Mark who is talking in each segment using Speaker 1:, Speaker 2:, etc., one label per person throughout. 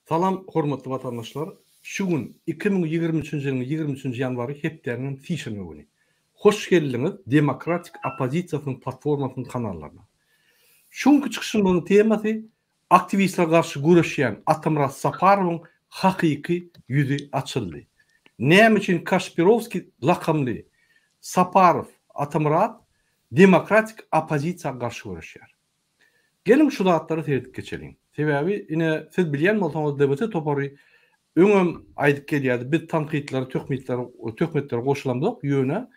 Speaker 1: Salam hormatly vatandaşlar. Şu gün 2023 ýylyň 23 ýanwary hepdäriň fişirme güni. Hoş geldiňiz Demokratik Opozisiýasynyň platformasynyň kanallaryna. Şuňky çykyşymyň temasy aktivistler garşy güreşýän Atamrat Saparowyň hakyky ýüzi açyldy. Näme üçin Kaşpirovski lakamly Saparov Atamrat Demokratik Opozisiýa garşy güreşýär. Gelin şu datlary tehdit geçelim. Sebebi ine siz bilýän bolsaňyz DBT topary öňem aýdyp gelýärdi. Biz tanqidlere, töhmetler goşulamdyk ýöne.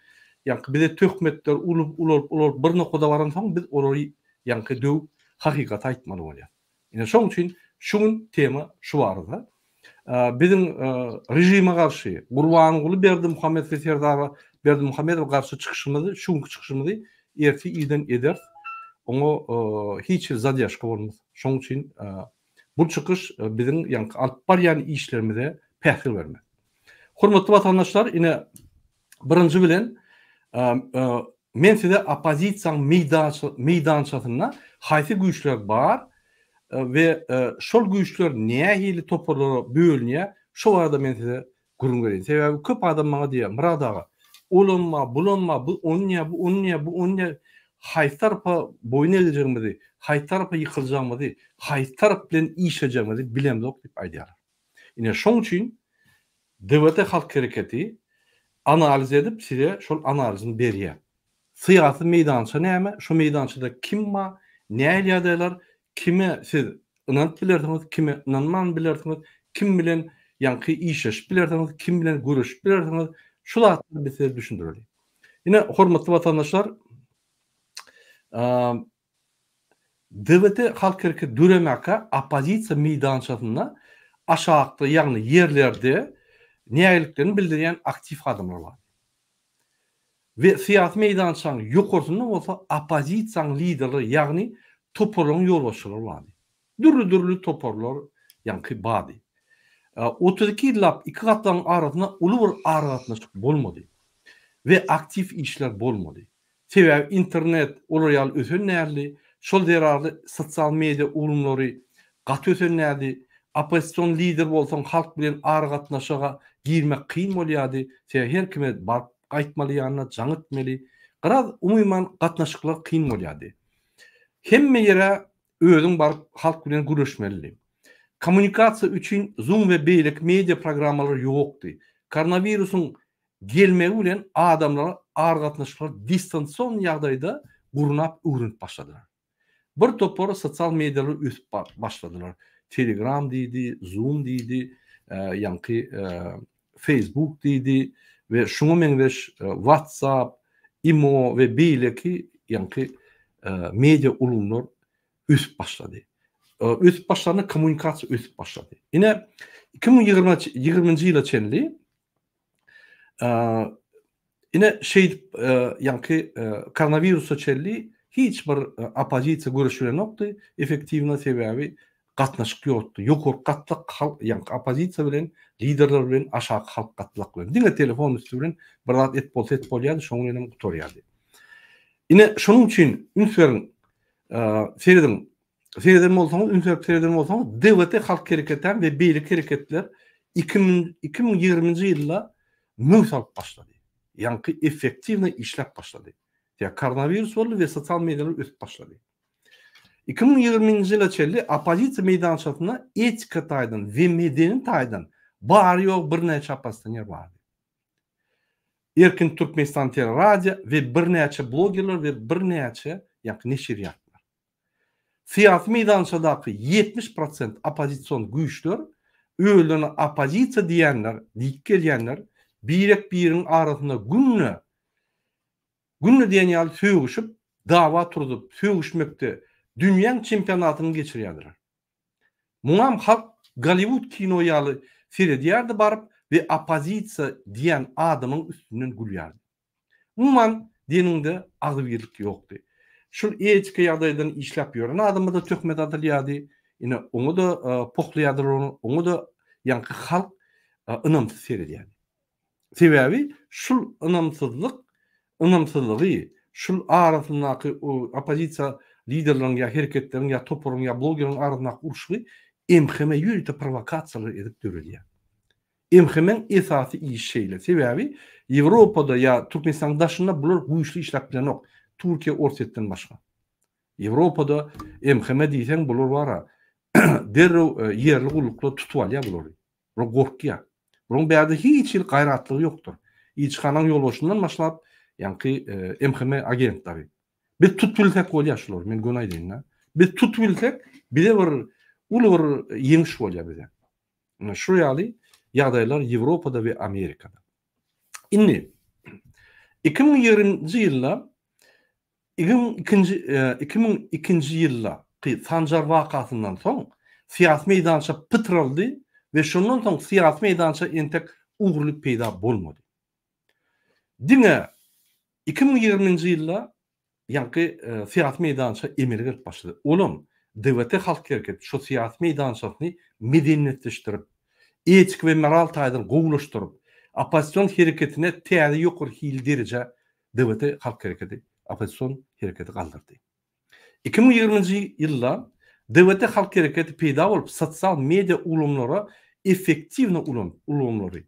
Speaker 1: Ýani bize töhmetler ulup bir noktada baran soň biz olary ýani döw hakykat aýtmaly bolýar. Ine şoň üçin şuň tema şu barada. Bizim rejime garşy Gurbanyguly Berdimuhammedow we Serdar Berdimuhammedow garşy çykyşymyzy, şuňky çykyşymyzy erti ýydan eder. Oňa hiç zadýaşka bolmaz. Şoň üçin bu çykyş biziň ýani alyp barýan işlerimize pähri bermek. Hormatly vatandaşlar, ine birinji bilen men size opozisiýaň meýdançasyna haýsy güýçler bar we şol güýçler nähili toparlara bölünýär, şo arada men size gurun berýän. Sebebi köp adam maňa diýär, "Muradaga, olanma, bulanma, bu onňa haýsy tarapa boyun eýjegmizi, haýsy tarapa ýykyljakmizi, haýsy tarap bilen işejegmizi bilemdik" diýip aýdýar. Ine şoň üçin DBT Halk Hereketi analiz edip size şol analizyny berýär. Syýasy meýdança näme? Şu meýdançada kim bar? Näme ýagdaýlar? Kime siz inanıp bilersiňiz, kime inanman bilersiňiz, kim bilen ýanky işeş bilersiňiz, kim bilen görüş bilersiňiz, şulardy biz size düşündirelim. Ine hormatly vatandaşlar, DBT Halk Hereketi düremäkä opozisiýa meýdançasyna aşağıda ýagny ýerlerde näýeliklerini bildirýän aktiv adamlar bar. Ve syýasy meýdançasynyň ýokarysynda bolsa opozisiýaň liderleri ýagny toparlaryň ýolbaşçylary bar. Dürli toparlar ýanky bady. 32 ýyllap iki gatlaryň arasyna uly bir aragatnaşyk bolmady ve aktiv işler bolmady. Sebebi internet olary ösenärli, şol derarly sosial media urumlary gaty ösenärdi. Opozisiýon lider bolsaň halk bilen aragatnaşyga girmek kyn bolýardy. Her kime barp gaýtmaly ýanyna jaňytmaly. Biraz umumyň gatnaşyklar kyn bolýardy. Hemme ýere özüň barp halk bilen güreşmeli. Kommunikasiýa üçin Zoom we beýlek media programmalary ýokdy. Koronawirusyň gelmegi bilen adamlar aragatnaşyklar distansiýon ýagdaýda gurnap öwrünip başladylar. Bir topar sosial medialary üst başladylar. Telegram diýdi, Zoom diýdi, ýanky Facebook diýdi we şuňa meňdeş WhatsApp, Imo we beýleki ýanky media ulumlar üst başlady. Üst başlaryny kommunikasiýa üst başlady. Ine 2020-nji ýyla çenli ine ýanky koronawirusa çenli hiç bir opozisiýa görüşleri nokdy, efektiwna sebebi gatnaşyk ýokdy. Ýokary gatlyk ýanky opozisiýa bilen, liderler bilen aşağı halk gatlyk bilen. Diňe telefon üstü bilen bir zat et bolýardy, şoňa bilen gutorýardy. Ine şonuň üçin ünsürin seyreden bolsaňyz, DBT Halk Hereketiň we beýlik hereketler 2020-nji ýylda möhsal başlady. Ýanky efektiwna işläp başlady. Ýa koronavirus boldy we sosial medialar ösüp başlady. 2020-nji ýyla çelli opozisiýa meýdançasyna etika taýdan we medeni taýdan bar ýok bir näçe opozisiýoner bardy. Erkin Türkmenistan teleradio we bir näçe blogerler we bir näçe ýanky neşiriyatlar. Syýasy meýdançadaky 70% opozisiýon güýçler öýlerini opozisiýa diýenler, diýip gelýänler birek-biriniň arasynda günne diýen ýaly söýüşip, dawa turup, söýüşmekde dünýäň çempionatyny geçirýärler. Muňam halk Hollywood kino ýaly seyredýärdi barıp we opozisiýa diýen adamyň üstünden gülýärdi. Umman dininde agzybirlik ýokdy. Şol etika ýagdaýdan işläp ýören adamy da töhmet atylýardy. Ine oňa da pohlaýardylar, oňa da ýanky halk ynamsy seyredýärdi. Sebebi şol ynamsızlygy, şol arasyndaky opozisiýa liderleriň ýa hereketleriň ýa toparyň ýa blogerlaryň arasyndaky uruşy emheme ýürite provokasiýalar edip dörelýär. Emhemen esasy iş şeýle. Sebäbi Ýewropada ýa Türkmenistan daşynda bular güýçli işläp bilenok. Türkiýe orsetden başga. Ýewropada emheme diýsen bular bara derrew ýerli gulukla tutup alýar bular. Bular gorkýar. Buların bäde hiç ýyl gaýratlygy ýokdur. İçxanaň ýolbaşyndan başlap ýanky emheme agentleri. Biz tutup bilsek bolýar şular. Men gönü aýdyn. Biz tutup bilsek bize bir uly bir ýeňiş bolýar bize. Şu ýaly ýagdaýlar Ýewropada we Amerikada. Indi 2020-nji ýylda 2002-nji ýylda Sanjar wakasyndan soň siyasi meýdança pytraldy we şondan soň siyasi meýdança entek ugruluk peýda bolmady. Diňe 2020-nji ýylda ýanky siyasi meýdança emele gelip başlady. Olam dewlete halk hereket şu siyasi meýdançasyny medeniýetleşdirip, etik we moral taýdan gowulaşdyryp, opposision hereketine täze ýokary hildirje dewlete halk hereketi opposision hereketi galdyrdy. 2020-nji ýylda dewlete halk hereketi peýda bolup sosial media ulamlara effektiwne ulamlary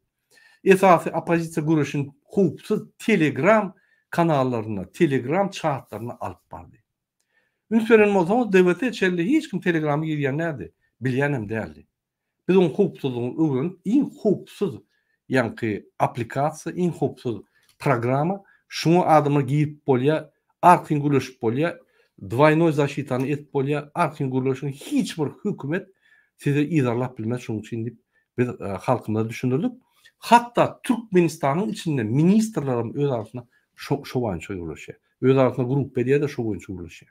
Speaker 1: esasy opozisiýa görüşin hupsuz Telegram kanallaryna, Telegram chatlaryna alyp bardy. Ünsüren bolsa dewlete çelli hiç kim Telegram'a girýän näde? Bilýänem däldi. Biz on hupsuzlugyny öwrenip, iň hupsuz ýanky aplikasiýa, iň hupsuz programa şuňa adamlar girip bolýar, arkyň güleşip bolýar, dwaynoy zaşitany etip bolýar, arkyň güleşini hiç bir hökümet size izarlap bilmez. Şoň üçin dip biz halkymyza düşündirdik. Hatta Türkmenistanyň içinde ministrlerim öz arasynda şo boýunça güleşýär. Öz arasynda grup berýär-de şo boýunça güleşýär.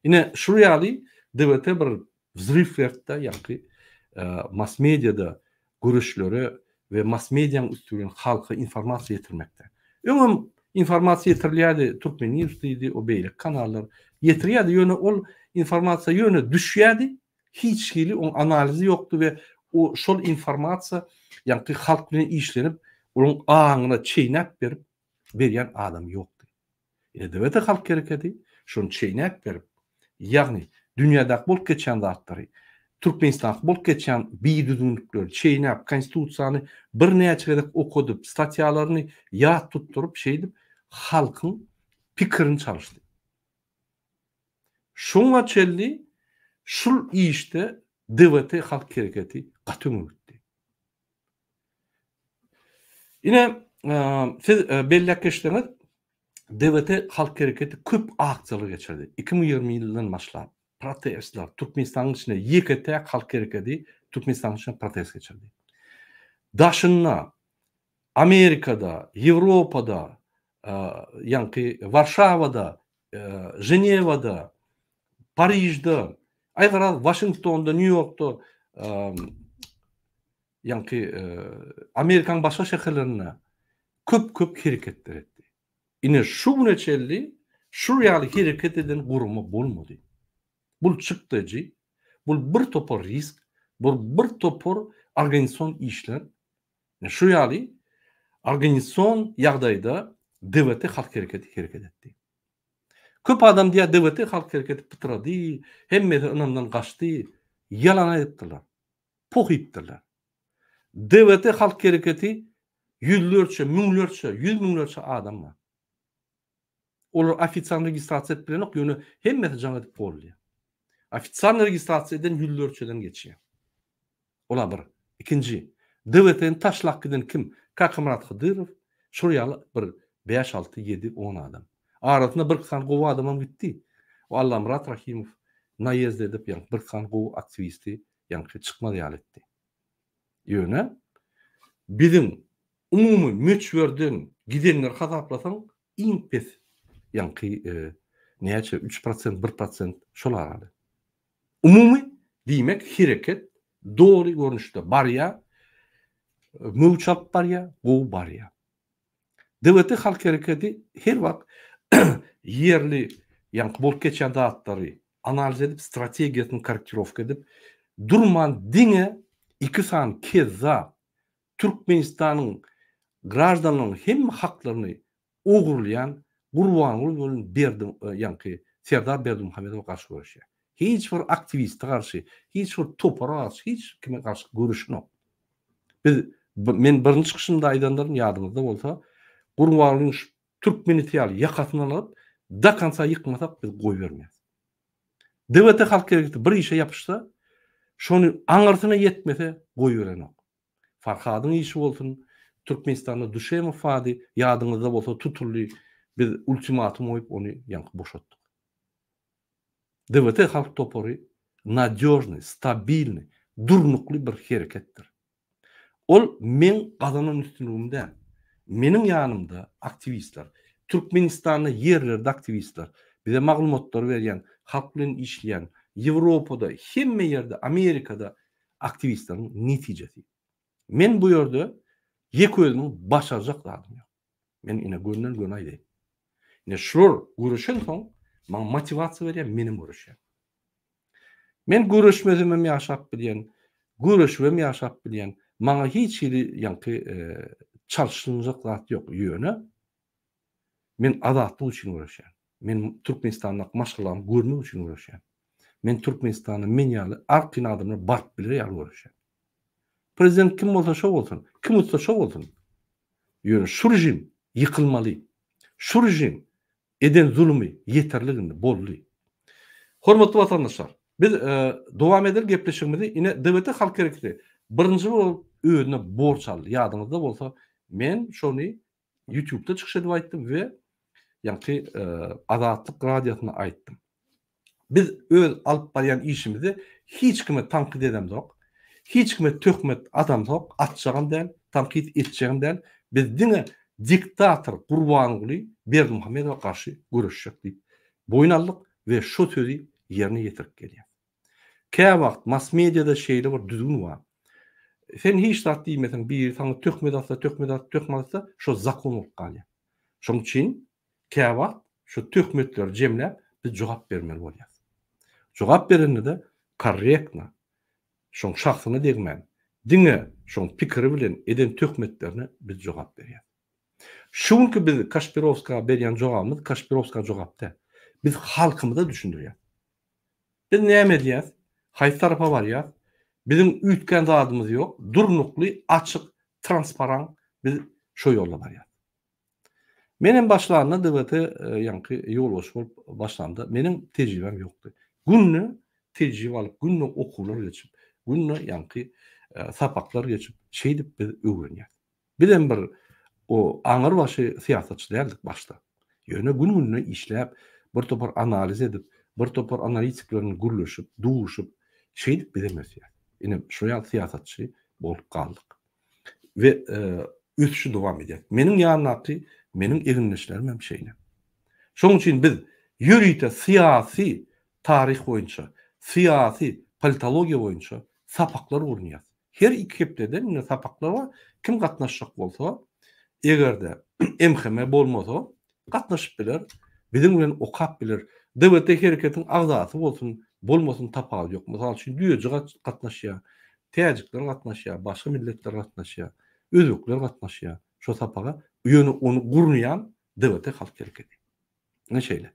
Speaker 1: Ine şu ýaly dewlete bir vzryw berdi, ýanky mass mediada görüşleri ve mass medianın üstünden halka informasiýa ýetirmekde. Öňem informasiýa ýetirilýärdi, Türkmen News'di, o beýlik kanallar ýetirýärdi, ýöne ol informasiýa ýöne düşýärdi, hiç hili on analizi ýokdy we o şol informasiýa ýanky halk bilen işlenip, onun aňyna çeýnäp berip berýän adam ýokdy. Dewlete halk hereketi şonu çeýnäp berip, ýagny dünýädäki bolup geçen zatlary, Türkmenistan bolup geçen biýdüdünlikleri çeýnäp, konstitusiýany bir näçe edip okudyp, statýalaryny ýat tutturup şeýdip, halkyň pikirini çalyşdy. Şoňa çelli şul işde dewlete halk hereketi gatyň ötdi. Ine siz belli geçtiňiz, dewlete halk hereketi köp aksiýalar geçirdi. 2020 ýyldan başlap protestler, Türkmenistanyň içinde ýeketäk halk hereketi Türkmenistanyň içinde protest geçirdi. Daşynda Amerikada, Ýewropada, ýanky Warşawada, Ženewada, Parijda, aýdara Washingtonda, New Yorkda, ýanky Amerikanyň başga şäherlerinde köp hereketler etdi. Ine şu güneçelli, şu ýaly hereket eden gurumy bolmady. Bul çykdyjy, bul bir topar risk, bul bir topar organizasyon işler. Şu ýaly organizasyon ýagdaýda dewlete halk hereketi hereket etdi. Köp adam diýär dewlete halk hereketi pytrady, hemme ondan gaçdy, ýalan aýtdylar. Poh etdiler. Dewlete halk hereketi ýüzlerçe, müňlerçe, ýüz müňlerçe adam var. Olar ofitsial registrasiýa etip bilenok, ýöne hemme jaň edip bolýar. Ofitsial registrasiýa eden ýüzlerçeden geçýär. Ola bir. Ikinci, dewletin taşlak eden kim? Kakymrat Hydyrov, şu ýaly bir 5, 6, 7, 10 adam. Arasynda bir kan gowy adamam gitdi. O Allamrat Rahimov naýezd edip ýa bir kan gowy aktivisti ýanky çykma ýaly etdi. Ýöne bizim umumy meçwerden gidenler hasaplasaň iň pes ýanky näçe 3%, 1% şolar aly. Umumy diýmek hereket doğru görünüşde barya, mövçap barya, gow barya. Dewlete halk hereketi her wagt yerli ýanky bolup geçen datlary analiz edip, strategiýasyny korrektirowka edip, durman diňe iki san keza Türkmenistanyň grajdanyň hem haklaryny ogurlayan Gurbanguly berdim ýanky Serdar Berdimuhamedow garşy görüşýär. hiç bir aktiviste karşı, hiç bir topara karşı, hiç kime karşı görüşün yok. Men birinci kışımda aydanlarım yadımızda bolsa, Gurbalyň Türk military ýakatyny alyp, da kansa yıkmasak biz goý bermeýäs. DWT halk gerekli bir işe yapışsa, şonu aňartyna yetmese goý berenok. Farhadyň işi bolsun, Türkmenistanda Düşeýemow fady ýadyňyzda bolsa tutuldy, biz ultimatum goýup onu ýanky boşatdyk. DWT halk topory nadёjny, stabilny, durnukly bir hereketdir. Ol men gazanan üstünlüğümde, menin ýanymda aktivistler, Türkmenistanda yerlerde aktivistler, bize maglumatlar berýän, halk bilen işleýän, Ýewropada, hemme ýerde, Amerikada aktivistleriň netijesi. Men bu ýerde ýek özümi başarjak zadym ýok. Men ine gönden gün aýdy. Ine şular görüşen soň maňa motivasiýa berýän menim görüşem. Men görüşmezimem ýaşap bilýän, görüşmem ýaşap bilýän, maňa hiç ýeri ýanky çalşynjak zat ýok ýöne. Men azatlyk üçin görüşem. Men Türkmenistanda maşgalarym görmek üçin görüşem. Men Türkmenistanyň men ýaly arkyny adamlar barp bilir ýaly görüşem. Prezident kim bolsa şo bolsun, kim bolsa şo bolsun. Ýöne şu rejim ýykylmaly. Şu rejim eden zulmy ýeterliginde boldy. Hormatly watandaşlar, biz dowam eder gepleşigimizi ine DWT halk gerekli. Birinji bolup öňüne borç aldy. Ýadyňyzda bolsa, men şonu YouTube'da çykyş edip aýtdym we ýanky Azatlyk radiosyna aýtdym. Biz öz alyp barýan işimizi hiç kime tankid edem yok. Hiç kime töhmet adam yok. Atjagam däl, tankid etjegim däl. Biz diňe diktator Gurbanuly Berdimuhammedowa karşı görüşjek diýip boyun aldyk we şu sözi ýerine ýetirip gelýär. Kä wagt mass mediada şeýle bir düzgün bar. Sen hiç zat diýmesen, bir sana töhmet atsa, şo zakon bolup galýar. Şoň üçin kä wagt şu töhmetler jemläp biz jogap bermeli bolýar. Jogap berende de korrektna, şoň şahsyna degmen, diňe şoň pikiri bilen eden töhmetlerini biz jogap berýär. Şuňky biz Kaşpirovska berýän jogabymyz Kaşpirovska jogapda. Biz halkymyza düşündirýär. Biz näme diýär? Haýsy tarafa barýar? Bizim ütken zadymyz yok. Durnukly, açyk, transparan biz şo ýolda barýar. Menin başlarına DWT ýanky ýolbaş bolup başlandy. Menin tejribem ýokdy. Günni tejribe alyp, günni okuwlar geçip, günni ýanky sapaklar geçip, şeýdip biz öwrenýär. Bilen bir o aňyr başy siýasatçy däldik başda. Ýöne gün-güne işläp, bir topar analiz edip, bir topar analitiklerini gürleşip, duşup, şeýdip bilemezýär. Ine şo ýaly siýasatçy bolup galdyk. We ösüşi dowam edýär. Meniň ýanynaky, meniň eginleşlerim hem şeýle. Şoň üçin biz ýürüýte siýasy taryh boýunça, siýasy politologiýa boýunça sapaklar urunýar. Her iki hepdede ine sapaklar bar. Kim gatnaşjak bolsa, egerde MHM bolmasa gatnaşyp biler, biziň bilen okap biler. DWT hereketiň agzasy bolsun, bolmasyn tapagy ýok. Mysal üçin düýeje gatnaşýar, täjikler gatnaşýar, başga milletler gatnaşýar, özbekler gatnaşýar. Şo sapaga ýöne onu gurunýan DWT halk hereketi. Ne şeýle.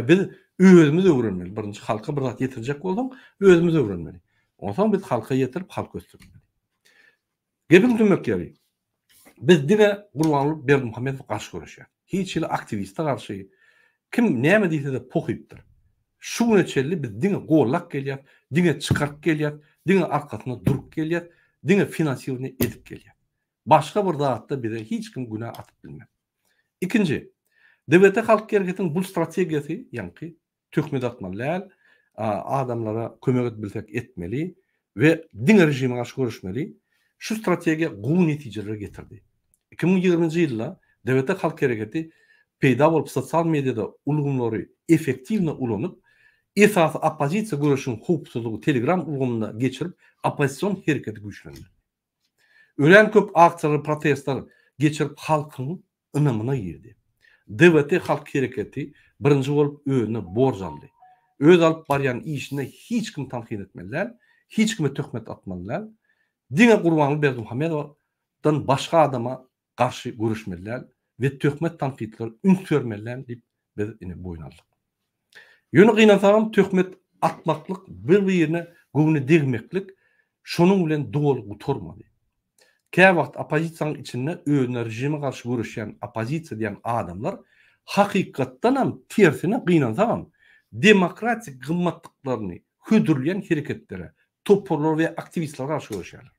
Speaker 1: Biz özümüz öwrenmeli. Birinji halka bir zat ýetirjek bolsaň, özümüz öwrenmeli. Ondan biz halka ýetirip halk ösdürmeli. Gebim tümek ýeri. Biz diňe Gurbanuly Berdimuhammedowa garşy görüşýär. Hiç ýyly aktiviste garşy kim näme diýse de pohypdyr. Şu neçeli biz diňe gollak gelýär, diňe çykaryp gelýär, diňe arkasyna durup gelýär, diňe finansiýowny edip gelýär. Başga bir zatda bize hiç kim günah atyp bilmez. İkinci, DWT halk hereketiň bu strategiýasy ýanky töhmet atmaly, adamlara kömek edilsek etmeli we diňe rejime garşy görüşmeli. Şu strategiýa gowy netijeler getirdi. 2020-nji ýylda DWT halk hereketi peýda bolup sosial mediada ulgumlary efektiwne ulanyp, esas opozisiýa görüşiniň hukuksyzlygy Telegram ulgamyna geçirip opozisiýon hereketi güýçlendi. Ölen köp aksiýalar, protestler geçirip halkyň ynamyna girdi. DWT halk hereketi birinji bolup öňüne borç aldy. Öz alyp barýan işine hiç kim tankid etmeliler, hiç kime töhmet atmalylar. Diňe Gurbanuly Berdimuhammedowadan başga adama garşy görüşmeliler we töhmet tankidler ün sürmeliler diýip biz ine boyun aldyk. Ýöne gynasagam töhmet atmaklyk, bir-birine göwüne degmeklik şonuň bilen dogul guturmady. Käme wagt opozisiýanyň içinde özüne rejime garşy görüşýän opozisiýa diýen adamlar hakykatdan hem tersine gynansaňam demokratik gymmatlyklaryny hödürleýän hereketlere, toporlar we aktivistler garşy görüşýärler.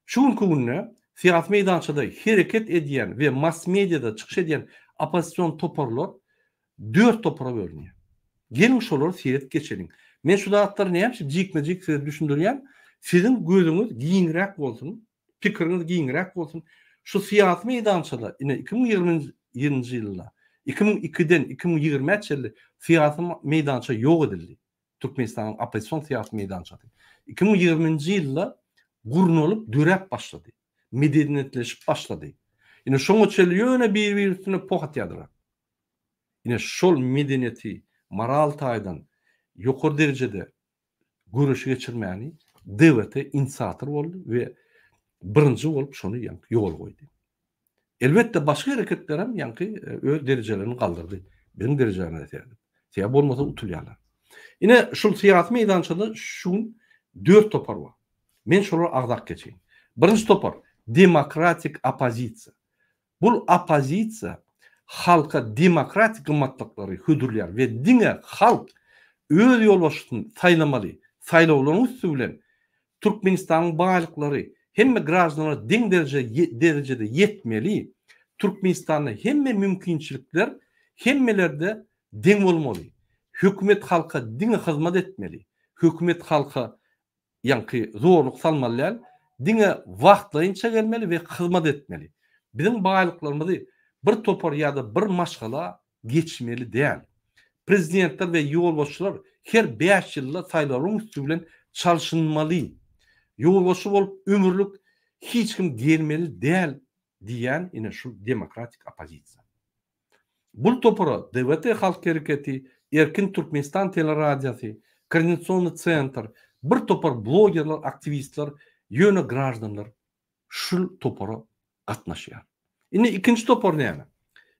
Speaker 1: Şuň gününe siyasi meýdançada hereket edýän we mass mediada çykyş edýän opozisiýon toporlar 4 topora bölünýär. Gelin şolary seýret geçelim. Men şu datlary näme jikme-jik size düşündirýän, sizin gözüňiz giňirek bolsun, pikiriňiz giňirek bolsun. Şu siyasi meýdançada ine 2020-nji ýylda 2002-den 2020-nji ýyly siyasi meýdança ýok edildi. Türkmenistanyň opozisiýon siyasi meýdançasy. 2020-nji ýylda gurnulup dörep başlady. Medeniyetleşip başlady. Ine şoňa çeli ýöne bir üstüne pohat ýadylar. Ine şol medeniyeti moral taýdan ýokary derejede görüşe geçirmäni DWT inisiator boldy we birinji bolup şonu ýol goýdy. Elbetde başga hereketler hem öz derejelerini galdyrdy. Benim derejelerime terdi. Sebäp bolmasa utulýarlar. Ine şol siyasi meýdançada şuň 4 topar bar. Men şolary agzak geçeýin. Birinji topar demokratik opozisiýa. Bul opozisiýa halka demokratik gymmatlyklary hödürler we diňe halk öz ýolbaşyny saýlamaly. Saýlawlaryň üstü bilen Türkmenistanyň baýlyklary hemme graždanlara deň derejede yetmeli. Türkmenistanyň hemme mümkinçilikler hemmelerde deň bolmaly. Hökümet halka diňe hyzmat etmeli. Hökümet halka zorluk salmaly. Diňe wagtlaýynça gelmeli we hyzmat etmeli. Bizim baýlyklarymyzy bir topar ýa-da bir maşgala geçmeli däl. Prezidentler we ýolbaşçylar her 5 ýylda saýlawaryň üstü bilen çalşynmaly. Ýolbaşçy bolup ömürlük hiç kim gelmeli däl diýen ine şu demokratik opozisiýa. Bul topara DWT Halk Hereketi, Erkin Türkmenistan teleradiosu, Koordinatsiýonny centr, bir topar blogerler, aktivistler, ýöne graždanlar şu topara gatnaşýar. Ine ikinji topar näme?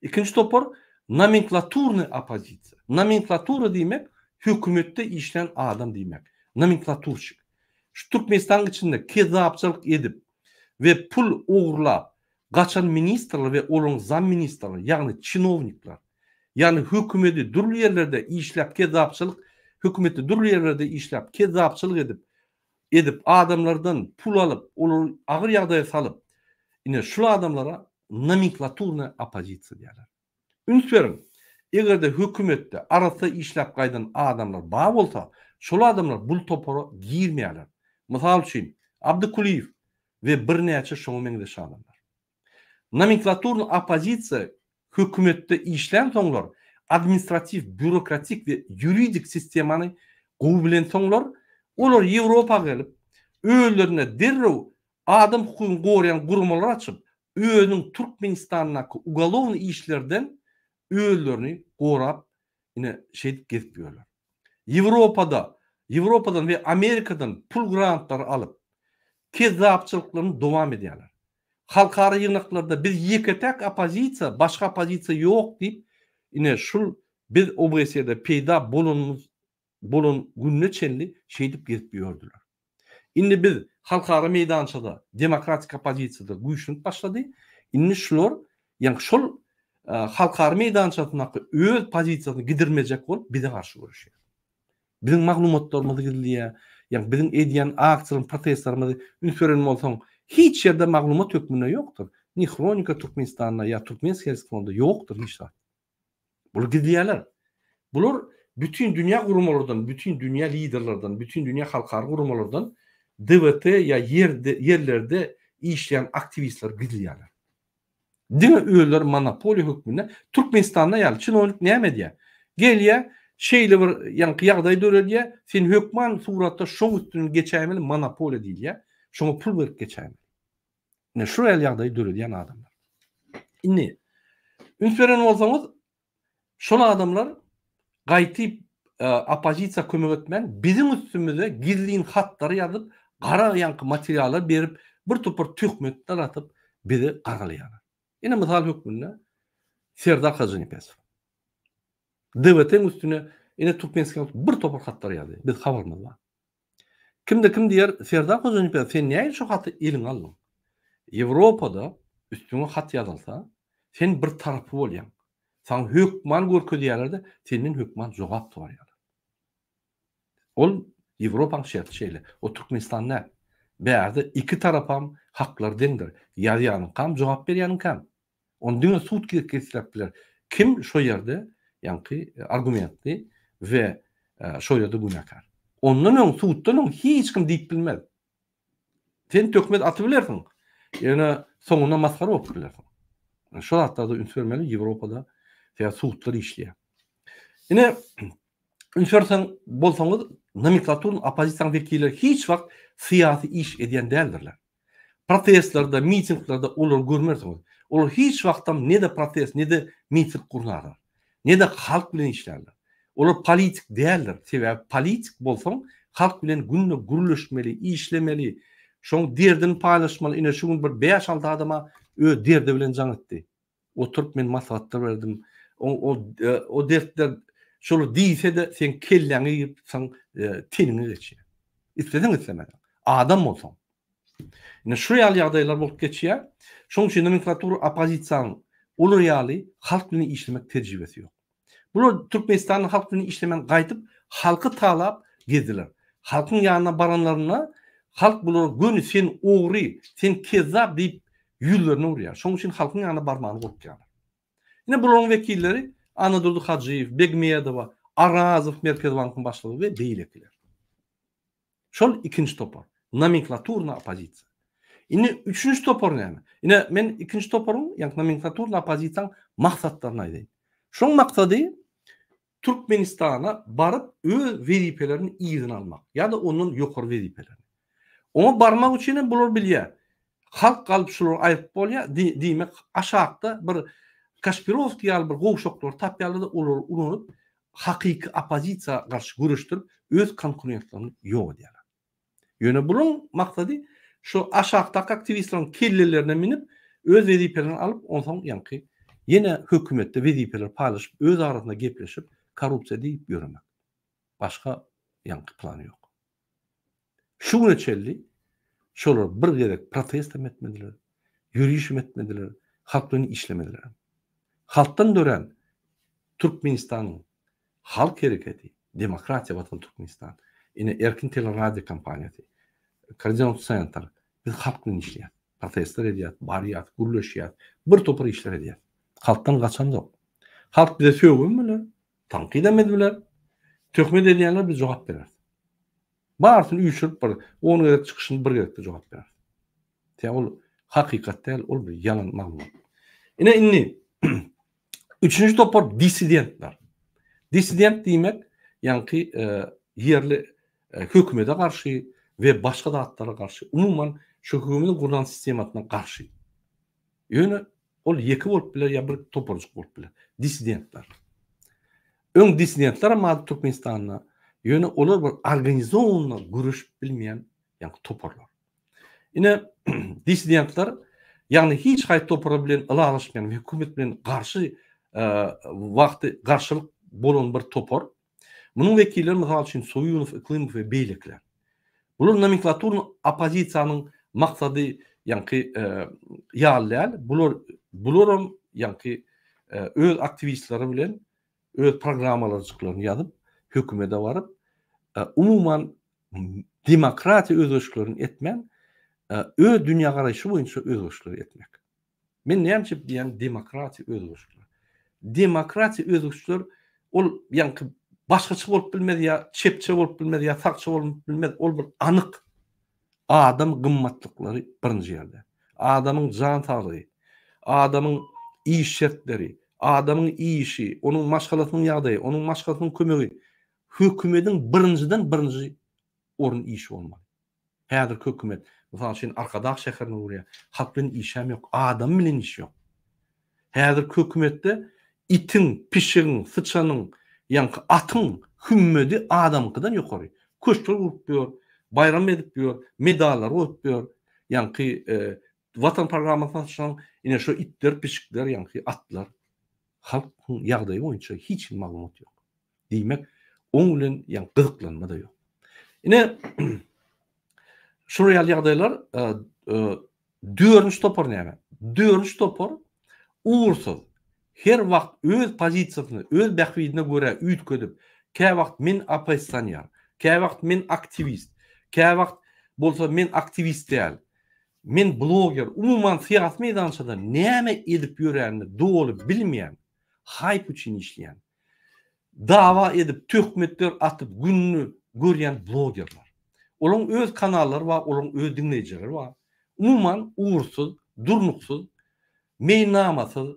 Speaker 1: İkinci topar nomenklaturny opozisiýa. Nomenklatura diýmek hökümetde işleyen adam diýmek. Nomenklaturçyk. Şu Türkmenistan içinde kezapçılık edip ve pul uğurlap gaçan ministrler ve olun zam ministrler yani çinovnikler yani hükümeti durlu yerlerde işlep kezapçılık hükümeti durlu yerlerde işlep kezapçılık edip adamlardan pul alıp onu ağır ýagdaýa salıp yine şu adamlara nomenklaturny opozisiýa diýerler. Ünsverin egerde hükümette arasy işlep gaýdan adamlar bar bolsa şol adamlar bul topara girmeýärler. Mysal üçin Abdukuliyev ve bir näçe şoňa meňdeş adamlar. Nomenklaturny opozisiýa hökümetde işlän soňlar administrativ, bürokratik ve juridik sistemany gowy bilen soňlar olar Ýewropa gelip öýlerine derrew adam hukukyny goraýan gurumlar açyp özüniň Türkmenistanyňky ugalovny işlerden öýlerini gorap ine gezip ýörler. Ýewropadan ve Amerikadan pul grantlar alıp kezapçylyklaryny dowam edýärler. Halkara ýygnaklarda biz ýeketek opozisiýa, başga opozisiýa ýok diýip ine şul biz OBS'de peýda bolun günne çenli gezip ýördiler. Indi biz halkara meýdançada demokratik opozisiýada güýçlenip başlady. Indi şular şol halkara meýdançasyna öz pozisiýasyny gidirmejek bolup bize garşy görüşýär. Bizim maglumatlarymyzy gidilýär, bizim edýän aksiýalaryň, protestlarymyzy ünsören bolsaň hiç ýerde maglumat hökmüne ýokdur. Ni Kronika Türkmenistanyna ýa Türkmenistanyň fonda ýokdur hiç. Bular gidilýärler. Bular bütün dünýä gurumlardan, bütün dünýä liderlerden, bütün dünýä halkara gurumlardan DWT ýa yerlerde işleyen aktivistler gidilýärler. Diňe öýler monopoliýa hökmüne Türkmenistanyna ýaly çynownik näme diýär? Gelýär şeýle bir ýagdaý döredýär, sen hökman suratda şoň üstüne geçämeli monopoliýa diýilýär. Şoňa pul berip geçämeli. Ne şu ýagdaý döredýän adamlar. Indi ünsveren bolsaňyz şol adamlar gaýtyp opozisiýa kömek etmän bizim üstümizde gizlin hatlary ýazyp, gara materiallar berip, bir topar töhmetler atyp bizi gargalýarlar. Ine mysal hökmünde Serdar Kazyňypesow. DWT'nin üstüne Ine Türkmenistan bir topar hatlar ýaly. Biz habarymyz bar. Kimde kim diýer, Ferda Hojaňyp sen näme şu haty eliň aldyň? Ýewropada üstüňe hat ýazylsa, sen bir tarapy bolýan. Saň hökman görkezýärler-de, senden hökman jogap tutarýar. Ol Ýewropaň şerti şeýle. O Türkmenistan nä? Bäze iki tarapam haklar deňdir. Ýazyanyň kam jogap berýäniň kam. Ondan sud kesipler. Kim şo ýerde ýanky argumentli we şo ýerde günäkar. Ondan öň suddan öň hiç kim diýip bilmez. Sen tökmet aty bilersiň. Ýöne soňuna maskara bolup bilersiň. Şo hatda üns bermeli Ýewropada ýa sudlar işleýär. Ine ünsörsen bolsaňyz nomenklaturun opozisiýa wekilleri hiç wagt syýasy iş edýän däldirler. Protestlarda, mitinglarda olar görmersiňiz. Olar hiç wagtam ne de protest, ne de miting gurnarlar. Ne de halk bilen işlerler. Olar politik däldir. Sebäbi politik bolsaň halk bilen günne gürleşmeli, işlemeli. Şoň derdini paýlaşmaly. Ine şu gün bir 5-6 adama derdi bilen jaň etdi. Oturup men maslahatlar berdim. O dertler şolu diýse de sen kelläňi ýypsaň tenini geçýär. İstediň islemeden. Adam bolsaň. Ine şu ýaly ýagdaýlar bolup geçýär. Şoň üçin nomenklatur opozisiýanyň olar ýaly halk bilen işlemek tejribesi ýok. Bular Türkmenistanyň halk bilen işlemen gaýtyp halky talap gezdiler. Halkyň ýanyna baranlaryna halk bular gönü sen ogry, sen kezzap diýip ýüllerini urýar. Şoň üçin halkyň ýanyna barmagyny gorkýar. Ine bularyň wekilleri Anadolu Hacıyev, Begmeyedowa, Arazow Merkez Bankynyň başlygy we beýlekler. Şol ikinci topar. Nomenklaturna opozisiýa. Ine üçüncü topar näme? Ine men ikinci toparyň, ýa nomenklaturna opozisiýanyň maksatlaryny aýdaýyn. Şoň maksady Türkmenistana barıp öz wezipelerini ýygyny almak ýa-da onuň ýokary wezipelerini. Ona barmak üçin bular bilýär. Halk galyp şular aýyp bolýar, diýmek aşagda bir Kaspirovski ýaly bir gowşoklar tapýarlar da olar urunup hakyky opozisiýa garşy görüşdirip öz konkurentlerini ýok edýärler. Ýöne bunyň maksady şu aşagdaky aktivistleriň kellelerine minip öz wezipelerini alyp onsoň ýanky ýene hökümetde wezipeler paýlaşyp öz arasynda gepleşip korrupsiýa diýip ýöremek. Başga ýanky plany ýok. Şu güneçelli şolar bir gerek protest etmediler, yürüyüş etmediler, halk bilen işlemediler. Halktan dören Türkmenistan'ın halk hareketi, demokratiya vatan Türkmenistan, ine erkin teleradio kampanyasy, Koordinat Sayantar, biz halk bilen işleýär. Protestler edýär, barýar, gürleşýär, bir topar işler edýär. Halktan gaçan ýok. Halk bize söýgenmeler, tanqid edemediler, töhmet edýänler biz jogap berer. Barsyny üýşürip bir, onu gerek çykyşyny bir gerekde jogap berer. Ýa ol hakykat däl, ol bir ýalan maglumat. Ine inni üçüncü topar disidentler. Disident diýmek ýanky ýerli hökümete garşy we başga zatlara garşy, umumyň şu hökümetiň guran sistematyna garşy. Ýöne ol ýeki bolup biler ýa bir toparjyk bolup biler. Disidentler. Öň disidentler ama Türkmenistanyna ýöne olar bir organizowna görüşüp bilmeýän ýanky toparlar. Ine disidentler ýagny hiç haýt topar bilen ylagaşmayan hökümet bilen garşy wagty garşylyk bolan bir topar. Munyň wekilleri mysal üçin Soýunow, Iklimov we beýlekler. Bular nomenklaturyň opozisiýanyň maksady ýanky ýaly, bular ýanky öz aktivistleri bilen öz programmalaryklaryny ýazyp hökümete baryp umumyň demokratiýa özgörüşlerini etmen öz dünýä garaýşy boýunça özgörüşleri etmek. Men näme diýen demokratiýa özgörüşleri. Demokratiýa özgörüşleri ol ýanky başgaça bolup bilmedi ýa çepçe bolup bilmedi ýa sakça bolup bilmedi, ol bir anyk adam gymmatlyklary birinji ýerde. Adamyň jan saglygy, adamyň iş şertleri, adamyň işi, onuň maşgalatynyň ýagdaýy, onuň maşgalatynyň kömegi hökümetiň birinji orun işi bolmaly. Häzir hökümet mysal üçin Arkadaş şäherine urýar, halk bilen işem ýok, adam bilen iş ýok. Häzir hökümetde itin, pişirin, sıçanyň, ýanky atyň hümmeti adamkydan ýokary. Köşkler gurup ber, bayram edip ber, medallar goýup ber, ýanky watan programmasyna çykan ine şu itler, pişikler, ýanky atlar halkyň ýagdaýy boýunça hiç maglumat ýok. Diýmek, Oň bilen ýa gyzyklanma da ýok. Ine şu real ýagdaýlar dörnüş topor näme? Dörnüş topor uğursuz. Her wagt öz pozisiýasyny, öz bähwidine göre üýtgedip, kä wagt men oppositsionýar, kä wagt men aktivist, kä wagt bolsa men aktivist däl, men bloger, umuman siýasat meýdançyda näme edip ýörenini dogry bilmeýän, haýp üçin işleýän, dawa edip töhmetler atyp günni görýän blogerler. Olaň öz kanallary bar, olaň öz dinleýijileri bar. Umuman uğursuz, durnuksuz, meýnamasyz,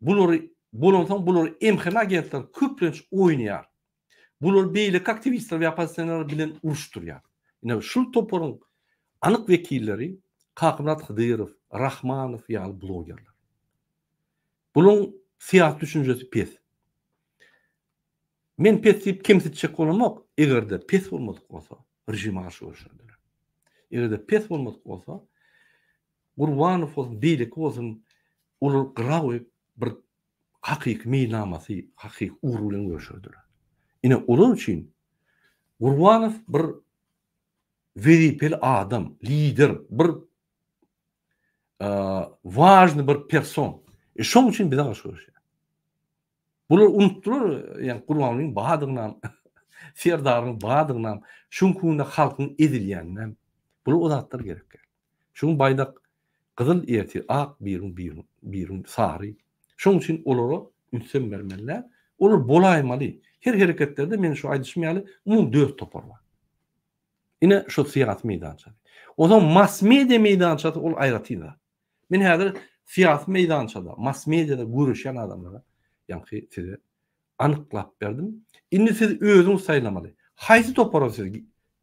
Speaker 1: bular emhana agentler köplenç oýnaýar. Bular beýlik aktivistler we oppositsionlar bilen uruşdurýar. Ine şu toporuň anyk wekilleri Kakmyrat Hydyrow, Rahmanow ýaly blogerler. Bular siýasat düşünjesi pes. Men pes diýip kemsitjek bolamok, egerde pes bolmadyk bolsa, rejim aşy bolýardylar. Egerde pes bolmadyk bolsa, Gurbanow bolsun, beýlik bolsun, olar gyraw bir hakyky meýnamasy, hakyky uğur bilen görüşürdiler. Ine olar üçin Gurbanow bir veripel adam, lider, bir важный bir person. Şoň üçin bize gaşy görüşýär. Bular unutdular, ýani Gurbanowyň badygnam, Serdaryň badygnam, şunkunda halkyň edilýäninem. Bular o zatlar gerekler. Şoň baýdak gyzyl ýeti, ak birum sary. Şoň üçin olara ünsem bermeliler. Olar bolaýmaly. Her hereketlerde men şu aýdyşmaýaly, umum 4 topar bar. Ine şu siýasat meýdançy. O zaman mass media meýdançysy ol aýratýar. Men häzir siýasat meýdançyda, mass mediada görüşen adamlara ýa-ni size anyklap berdim. Indi siz özüňiz saýlamaly. Haýsy topara siz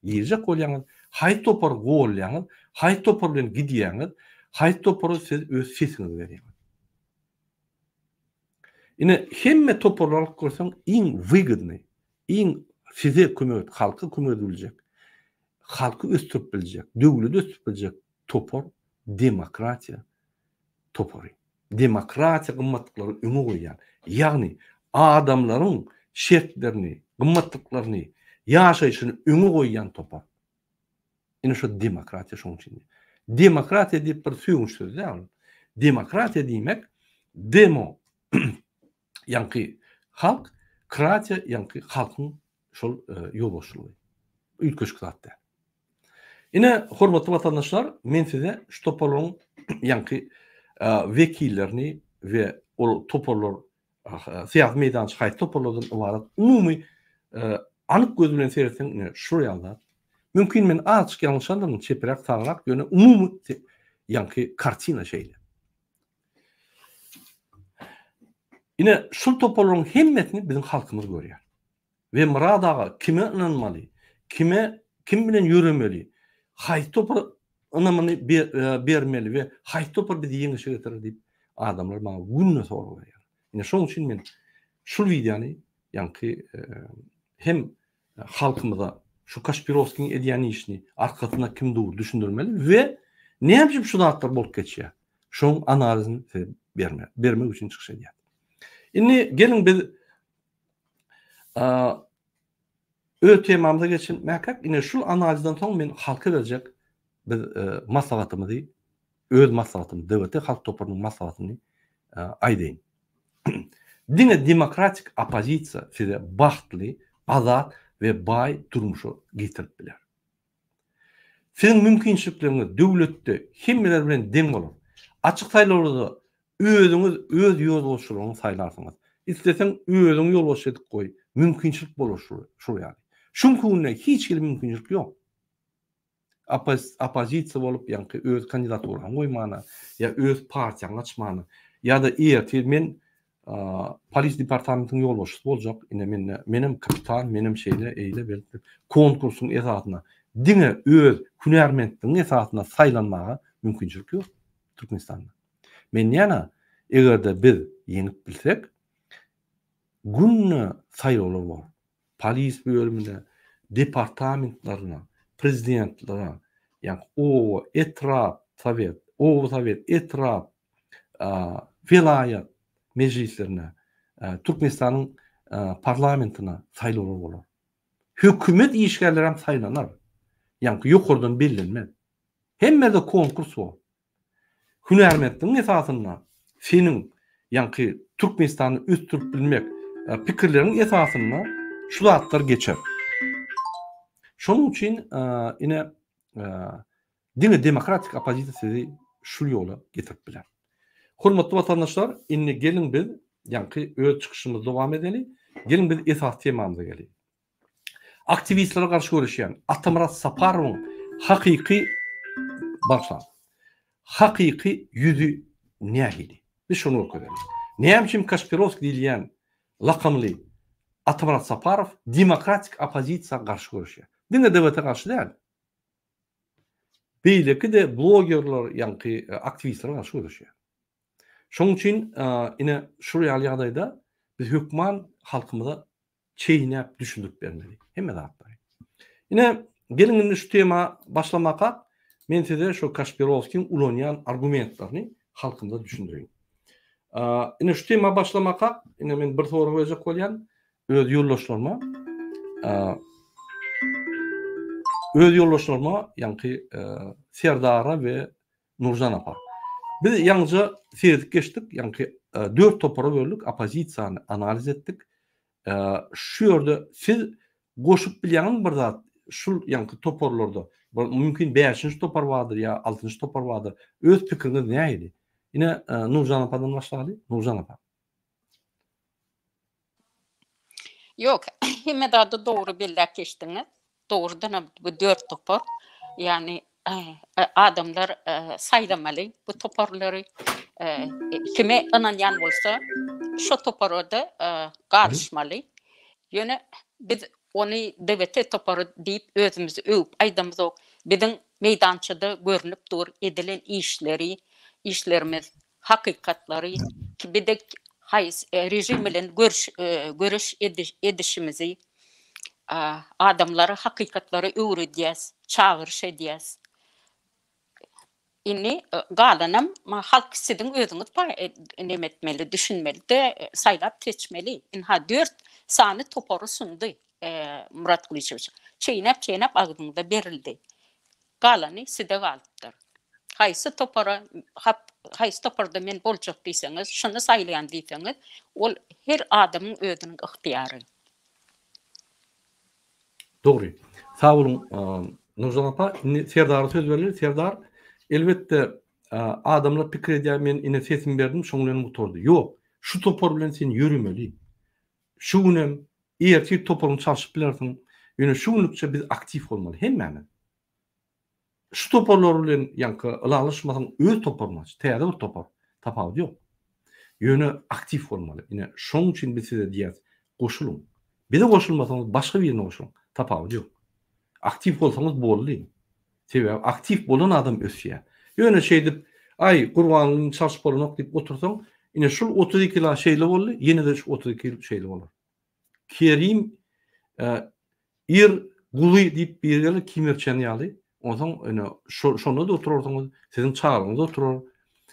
Speaker 1: ýerjek bolýaňyz, haýsy topar golýaňyz, haýsy topar bilen gidýäňiz, haýsy topara siz öz sesiňizi berýäňiz. Ine hemme toparlar görseň iň wygodny, iň size kömek, halka kömek ediljek, halky östürip biljek, döwleti östürip biljek topar demokratiýa topary. Demokratiýa gymmatlyklary öňe goýýan. Ýagny adamlaryň şertlerini, gymmatlyklaryny, ýaşaýyşyny öňe goýýan topar. Ine şu demokratiýa şoň üçin. Demokratiýa diýip bir süýgüç söz däl. Demokratiýa diýmek demo ýa-ni halk, kratiýa ýa-ni halkyň şol ýolbaşçylygy. Üýtgeçlik zatda. Ine hormatly vatandaşlar, men size şu toparlaryň ýa-ni wekillerini we o toparlar siýasat meýdançy haýsy toparlardan ibaret umumy anyk göz bilen seýretseň şu ýalda mümkin men açyk ýalňyşandyrmyn, çepirak taýrak ýöne umumy ýa-ni kartina şeýle. Ine şu toparlaryň hemmetini bizim halkymyz görýär. We muradaga kime inanmaly, kim bilen ýöremeli, haýsy topar ynamyny bermeli we haýsy topar bizi ýeňişe getirir diýip adamlar maňa günne soraýar. Ine şoň üçin men şu videony ýa-ni hem halkymyza şu Kaşpirovskiň edýän işini arkasyna kim dur düşündirmeli we näme şu zatlar bolup geçýär. Şoň analizyny bermek üçin çykyş edýär. Indi gelin biz öz temamyza geçin. Mäkak ine şu analizden soň men halka berjek biz maslahatymyzy, öz maslahatymyzy, döwleti halk toparynyň maslahatyny aýdaýyn. Dine demokratik opozisiýa size baxtly, azat we bay durmuşa getirip biler. Sizin mümkinçilikleriniz döwletde hemmeler bilen deň bolar. Açyk saýlawlarda özüňiz öz ýolbaşçylygyňy saýlarsyňyz. İsteseň özüň ýolbaşçy edip goý. Mümkinçilik bolar şu ýaly. Şunkune hiç kim mümkinçilik ýok. Opozisiýa bolup ýa-ni öz kandidaturany goýmana, ýa öz partiýany açmany, ýa-da ertir men polis departamentiniň ýolbaşçysy boljak. Ine menim kapitan, menim şeýle eýle berip konkursuň esatyna, diňe öz hünärmendligiň esatyna saýlanmaga mümkinçilik ýok Türkmenistanda. Men ýana egerde biz ýenip bilsek, günne saýlawlar bar. Polis bölüminde, departamentlaryna, prezidentlara, ýa-ni o etrap sovet, etrap vilayet meclislerine, Türkmenistanyň parlamentine saýlalar bolar. Hökümet işgärleri hem saylanar. Ýani ýokurdan bellenmez. Hemmede konkurs o. Hünärmetdiň esasynda senin ýani Türkmenistany üstürüp bilmek pikirleriň esasynda şu zatlar geçer. Şonuň üçin ine diňe demokratik opozisiýa şu ýola getirip biler. Hormatly watandaşlar, inni gelin biz ýani öz çykyşymyzy dowam edeli. Gelin biz esas temamyza gelip. Aktivistlere karşı görüşýän Atamurat Saparowyň hakyky hakyky yüzü nähili? Biz şonu görelim. Näme Kasperovski diýilýän lakamly Atamurat Saparov demokratik opozisiýa karşı görüşýär. Diňe dewlete karşı däl. Beýleki de blogerler ýani aktivistlere karşı görüşýär. Şonuň üçin ine şu real ýagdaýda biz hökman halkymyza çeýnäp düşündürip bermeli. Hemme zatlar. Ine gelin şu tema başlamaka men size şu Kasperovskiň ulanýan argumentlaryny halkymyza düşündireyim. Ine şu tema başlamaka ine men bir soru berjek bolýan öz ýoldaşlaryma ýani Serdara we Nurjan apa. Biz ýalnızca seyredip geçdik. Ýani 4 topara böldük, opozisiýany analiz etdik. Şu ýerde siz goşup bilýän bir zat şu ýani toparlarda mümkin 5-nji topar bardyr ýa 6-njy topar bardyr. Öz pikiriňiz näýdi? Ine Nurjan apadan başlaýaly. Nurjan apa.
Speaker 2: Yok, hemme da doğru bellek geçtiňiz. Doğrudan bu 4 topar. Yani adamlar saýlamaly bu toparlary kime inanýan bolsa şu toparda garşmaly. Ýöne biz onu dewlete toparı diýip özümüzi öwüp aýdamyz. Biziň meýdançyda görünip dur edilen işlerimiz, hakykatlary ki bizdek rejim bilen görüş edişimizi adamlara hakykatlary öwredýäs, çağırış edýäs. Inni galanam halk siziň özüňiz nemetmeli, düşünmeli de saýlap seçmeli. Inha 4 sany topary sundy Murat Guliçeviç. Çeýnäp agdyňda berildi. Galany side galypdyr. Haýsy toparda men boljak diýseňiz, şunu saýlayan diýseňiz, ol her adamyň özüniň ıhtiýary.
Speaker 1: Doğru. Sağ olun Nurjan apa. Serdar söz verilir. Serdar elbette adamlar pikir edýär, men ine sesim berdim, şoňlaryň mutordy. Ýok, şu topar bilen sen ýürümeli. Şu günem eýer toparyň çalyşyp bilersiň, ýöne şu günlükçe biz aktif bolmaly hemmemiz. Şu toparlar bilen ýani ılalyşmasaň öz toparyny aç, täze bir topar tapagy ýok. Ýöne aktif bolmaly. Ine şoň üçin biz size diýäs, goşulun. Bize goşulmasaňyz başga birine goşulun. Tapagy ýok. Aktif bolsaňyz bolly. Sebäbi aktif bolan adam ösýär. Ýöne şeýdip, ay Gurbanuň çalyşyp bolanok diýip otursaň, ine şol 32 ila şeýle boldy, ýene de şu 32 şeýle bolar. Kerim guly diýip bir ýere kimerçen ýaly. Ondan ene şonu da oturursaňyz, siziň çağrıňyz oturur.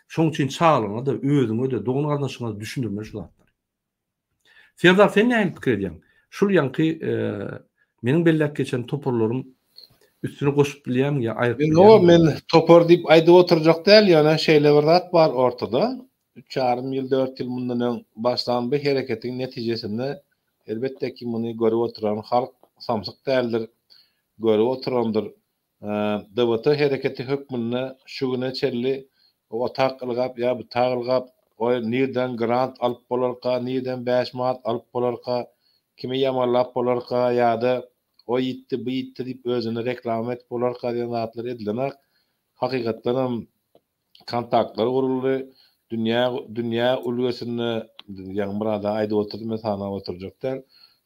Speaker 1: Şoň üçin çağrıňyz da özüňe de dogun gardaşyňyza düşündirme şu zatlar. Serdar sen näme pikir edýän? Şol ýani meniň bellek geçen toparlarym üstüne goşup bilýän ýa aýryp.
Speaker 3: Men topar diýip aýdyp oturjak däl, ýöne şeýle bir zat bar ortada. 3,5 ýyl 4 ýyl mundan başlan bir hereketiň netijesinde elbette ki muny görüp oturan halk samsyk däldir. Görüp oturandyr. Dewlete hereketi hökmüne şu güne çelli o taqylgap ýa bu taqylgap o nirden grant alyp bolarka, nirden 5 manat alyp bolarka, kimi ýamanlap bolarka ýa-da o ýitdi, bu ýitdi diýip özüni reklam et bolarka diýen zatlar edilenek. Hakykatdan kontaktlar guruldy. Dünya ulgasynda ýa-ni burada aýdyp oturdy, mesana oturjaklar.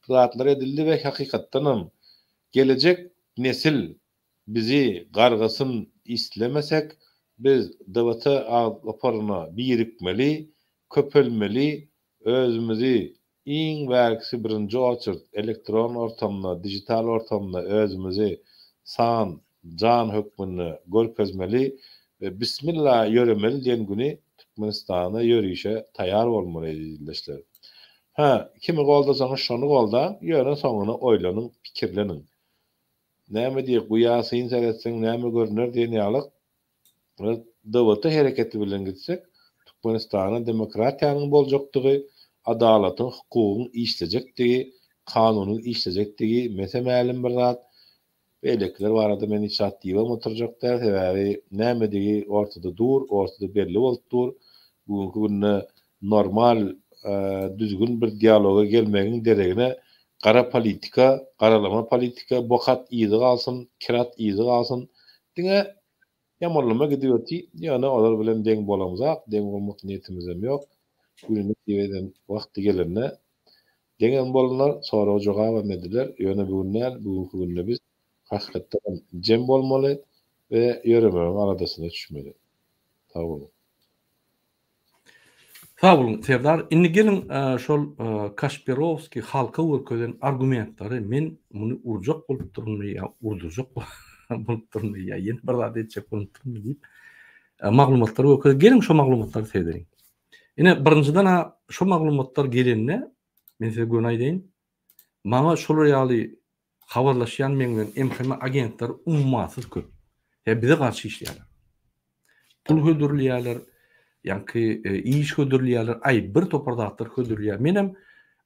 Speaker 3: Zatlar edildi we hakykatdan gelecek nesil bizi gargasyn islemesek, biz dewlete aparyna birikmeli, köpelmeli, özümüzi iň wagtysy birinji oçurt elektron ortamda, dijital ortamda özümüzi san, jan hökmüne görkezmeli ve bismillah ýöremeli diýen güni Türkmenistana ýörüşe taýýar bolmaly diýilýär. Kimi goldasaňyz şonu golda, ýöne soňuny oýlanyň, pikirleniň. Näme diýip guýasyn seretseň näme görüner diýen ýalyk dowlata hereketi bilen gitsek, Türkmenistana demokratiýanyň boljakdygy, adalatyň, hukugyň işlejekdigi, kanunyň işlejekdigi mesemälim bir zat. Beýlekler barada men hiç diýip oturjaklar, sebäbi näme digi ortada dur, ortada belli bolup dur. Bugunky günde normal düzgün bir dialoga gelmegiň deregine gara politika, garalama politika, bokat iýdi galsyn, kirat iýdi galsyn diňe ýamanlama gidiyorti. Ýöne olar bilen deň bolamyzak, deň bolmak niýetimiz hem ýok. Günlük diýeden wagty gelende deňen bolunlar, sonra jogaba mediler. Ýöne bugunky günde biz hakykatdan jem bolmaly we ýöremegiň aradasyna düşmeli. Sag bolun.
Speaker 1: Sag bolun Serdar. Indi gelin şol Kasperovski halka wökeden argumentlary men muny urjak bolup durmy ýa urdurjak bolup durmy ýa ýene bir zat etjek bolup durmy diýip maglumatlary wökeden. Gelin şo maglumatlary seýdirin. Ine birinciden şo maglumatlar gelenine men size gün aýdyn. Maňa şol ýaly habarlaşýan meňden MHM agentler ummasyz köp. Bize garşy işleýärler. Pul hödürlýärler, ýa-ki iş hödürlýärler, bir topardatlar hödürlýär. Menem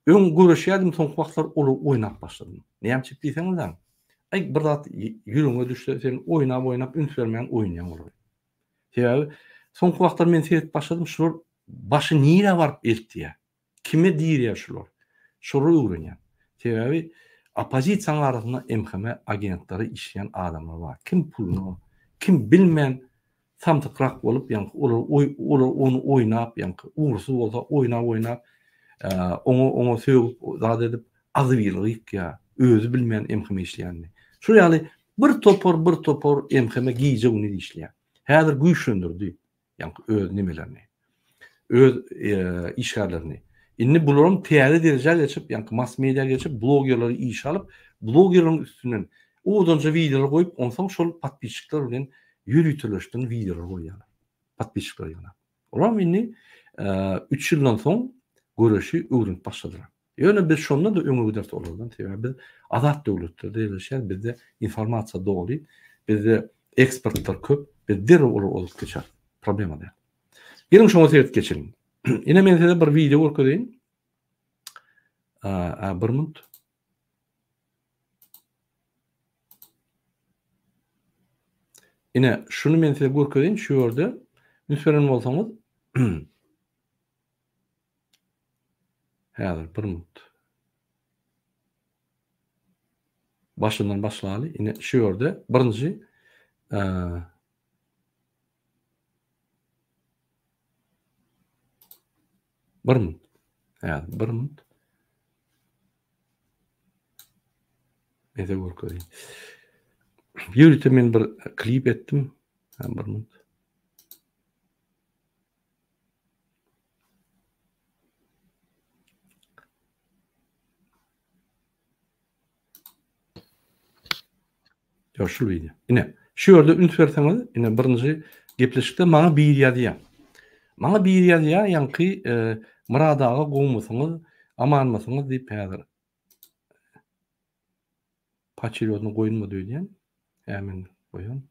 Speaker 1: öň görüşýärdim soňky wagtlar oly oýnap başladym. Näme çyk diýseňiz, bir zat ýüregiňe düşse, sen oýnap üns bermän oýnaýan bolar. Sebäbi soňky wagtlar men seýret başladym, şular başy nire baryp eltdiýär. Kime diýýär şular? Şury öwrenýär. Sebäbi opozisiýa arasynda MHM agentleri işleyen adamlar var. Kim pulunu, kim bilmeyen samtıkrak olup, yani onu oynap, yani uğursuz olsa oynap, onu sögüp, zat edip, azı birlik ya, özü bilmeyen MHM işleyenli. Şu yani bir topor MHM giyece onu işleyen. Häzir güýçlendirdi, yani öz nimelerini, öz işgärlerini. Inni bularım tiyari derece geçip, yani mass media geçip, bloggerları iş alıp, bloggerların üstünden odanca videolar koyup, ondan şol patbiçikler bilen yürütülüştün videolar koyuyorlar. Patbiçikler yana. Olam inni 3 yıldan soň görüşü öwrünip başladylar. Ýöne biz şonda da öňe giderdi olardan. Biz azat döwletde ýaşaýar, bizde informasiýa dogly, bizde ekspertler köp, biz derre olup geçer. Problem eder. Gelin şoňa seyret geçelim. Ine men size bir video görkezýän. Bir minut. Ine şunu men size görkezýän, şu ýerde müsberen bolsaňyz häzir bir minut. Başyndan başlaly. Ine şu ýerde birinji bir minut. Yani bir minut. Ede görkezýän. Ýürüte men bir klip etdim. Bir minut. Şu video. Ine şu ýerde üns berseňiz, ine birinji gepleşikde maňa bir ýazýar. Maňa bir ýazýar, ýa-ki muradaga gowmasyňyz, amanmasyňyz diýip häzir. Paçiriodyny goýunma diýýän. Hemen goýun.